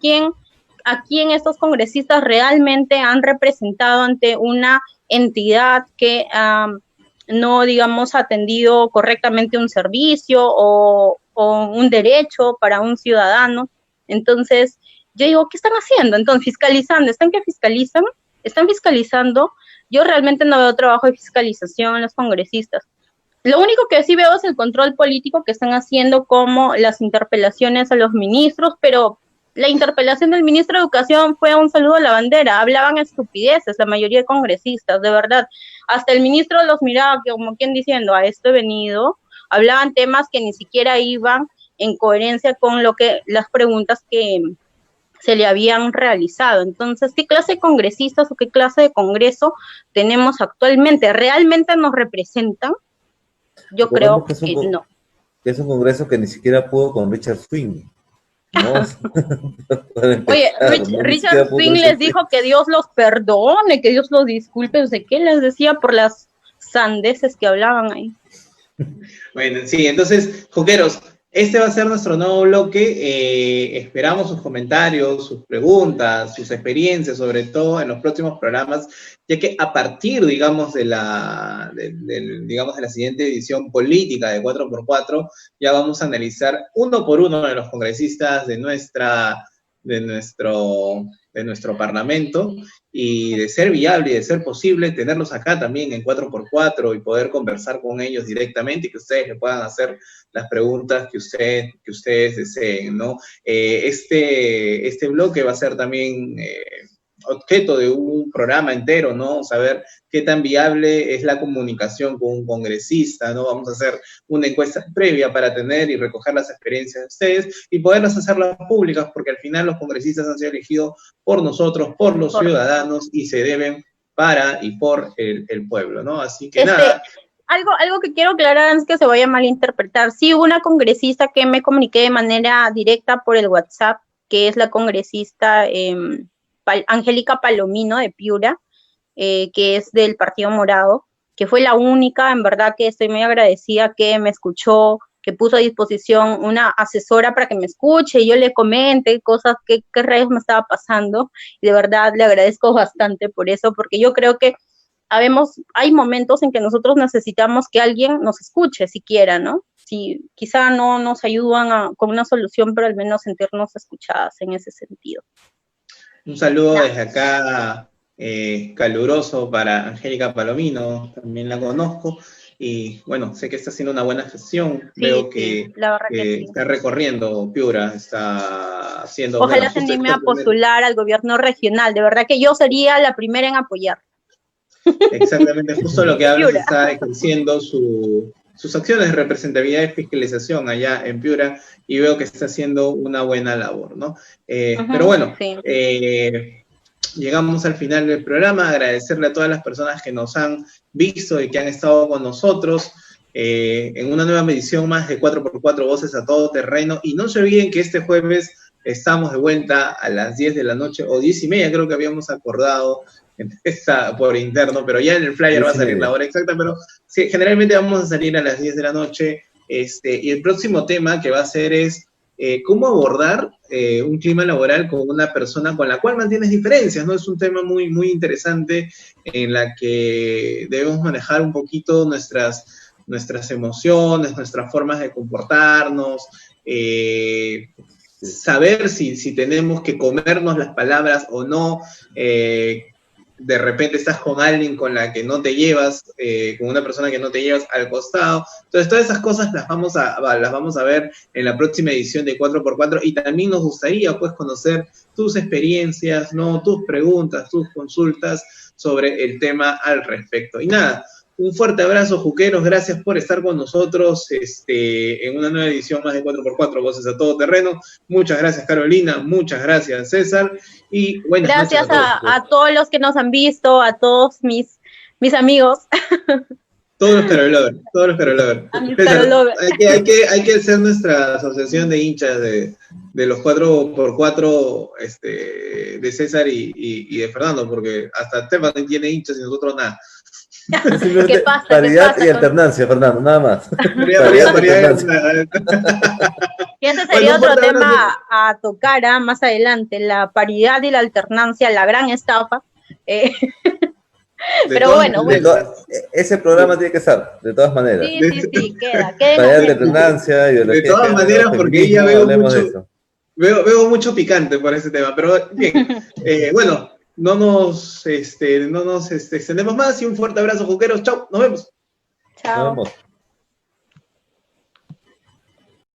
a quién estos congresistas realmente han representado ante una entidad que no, digamos, ha atendido correctamente un servicio o un derecho para un ciudadano. Entonces, yo digo, ¿qué están haciendo? Entonces, fiscalizando, ¿están que fiscalizan? ¿Están fiscalizando? Yo realmente no veo trabajo de fiscalización en los congresistas. Lo único que sí veo es el control político que están haciendo, como las interpelaciones a los ministros, pero la interpelación del ministro de Educación fue un saludo a la bandera, hablaban estupideces la mayoría de congresistas, de verdad. Hasta el ministro los miraba como quien diciendo, a esto he venido, hablaban temas que ni siquiera iban en coherencia con las preguntas que se le habían realizado. Entonces, ¿qué clase de congresistas o qué clase de congreso tenemos actualmente? ¿Realmente nos representan? Yo creo que no. Que es un congreso que ni siquiera pudo con Richard Swing, ¿no? Oye, Richard Swing les dijo que Dios los perdone, que Dios los disculpe, no sé qué les decía por las sandeces que hablaban ahí. Bueno, sí, entonces, joqueros, este va a ser nuestro nuevo bloque. Esperamos sus comentarios, sus preguntas, sus experiencias, sobre todo en los próximos programas, ya que a partir, digamos, de la siguiente edición política de 4x4, ya vamos a analizar uno por uno de los congresistas de nuestro Parlamento, y de ser viable y de ser posible, tenerlos acá también en 4x4 y poder conversar con ellos directamente y que ustedes le puedan hacer las preguntas que ustedes deseen, ¿no? Este bloque va a ser también objeto de un programa entero, ¿no? Saber qué tan viable es la comunicación con un congresista, ¿no? Vamos a hacer una encuesta previa para tener y recoger las experiencias de ustedes y poderlas hacerlas públicas, porque al final los congresistas han sido elegidos por nosotros, por los ciudadanos, y se deben para y por el pueblo, ¿no? Así que nada. Algo que quiero aclarar antes que se vaya a malinterpretar. Sí, hubo una congresista que me comuniqué de manera directa por el WhatsApp, que es la congresista Angélica Palomino de Piura, que es del Partido Morado, que fue la única, en verdad que estoy muy agradecida, que me escuchó, que puso a disposición una asesora para que me escuche y yo le comente cosas, qué rayos me estaba pasando, y de verdad le agradezco bastante por eso, porque yo creo que hay momentos en que nosotros necesitamos que alguien nos escuche siquiera, ¿no? Si quizá no nos ayudan con una solución, pero al menos sentirnos escuchadas en ese sentido. Un saludo desde acá caluroso para Angélica Palomino, también la conozco, y bueno, sé que está haciendo una buena gestión, sí, veo que, sí. Está recorriendo Piura, está haciendo... Ojalá se anime a postular al gobierno regional, de verdad que yo sería la primera en apoyar. Exactamente, justo lo que hablas, está ejerciendo sus acciones de representatividad y fiscalización allá en Piura, y veo que está haciendo una buena labor, ¿no? Pero bueno, sí. Llegamos al final del programa, agradecerle a todas las personas que nos han visto y que han estado con nosotros en una nueva medición más de 4x4 Voces a Todo Terreno, y no se olviden que este jueves estamos de vuelta a las 10 de la noche, o 10:30, creo que habíamos acordado por interno, pero ya en el flyer va a salir la hora exacta, pero sí, generalmente vamos a salir a las 10 de la noche, y el próximo tema que va a ser es cómo abordar un clima laboral con una persona con la cual mantienes diferencias, ¿no? Es un tema muy, muy interesante en la que debemos manejar un poquito nuestras emociones, nuestras formas de comportarnos, saber si tenemos que comernos las palabras o no, de repente estás con alguien con la que no te llevas, con una persona que no te llevas al costado. Entonces, todas esas cosas las vamos a ver en la próxima edición de 4x4 y también nos gustaría, pues, conocer tus experiencias, ¿no? Tus preguntas, tus consultas sobre el tema al respecto. Y nada, un fuerte abrazo, juqueros, gracias por estar con nosotros en una nueva edición más de 4x4 Voces a Todo Terreno. Muchas gracias, Carolina, muchas gracias, César, y buenas Gracias noches a todos. a todos los que nos han visto, a todos mis amigos. Todos los Carolovers, todos los Carolovers. A mis Carolovers. Hay que hacer nuestra asociación de hinchas de los 4x4 de César y de Fernando, porque hasta Stephanie tiene hinchas y nosotros nada. ¿Qué pasa? Paridad ¿Qué pasa y alternancia, Fernando, nada más. Paridad y alternancia. Y ese sería otro tema a tocar más adelante, la paridad y la alternancia, la gran estafa. Pero bueno. Ese programa tiene que estar, de todas maneras. Sí, queda. Paridad y alternancia. De todas maneras, porque ya veo mucho picante por ese tema, pero bien, bueno. No nos extendemos más y un fuerte abrazo, juqueros. Chau, nos vemos. Chao. Nos vemos.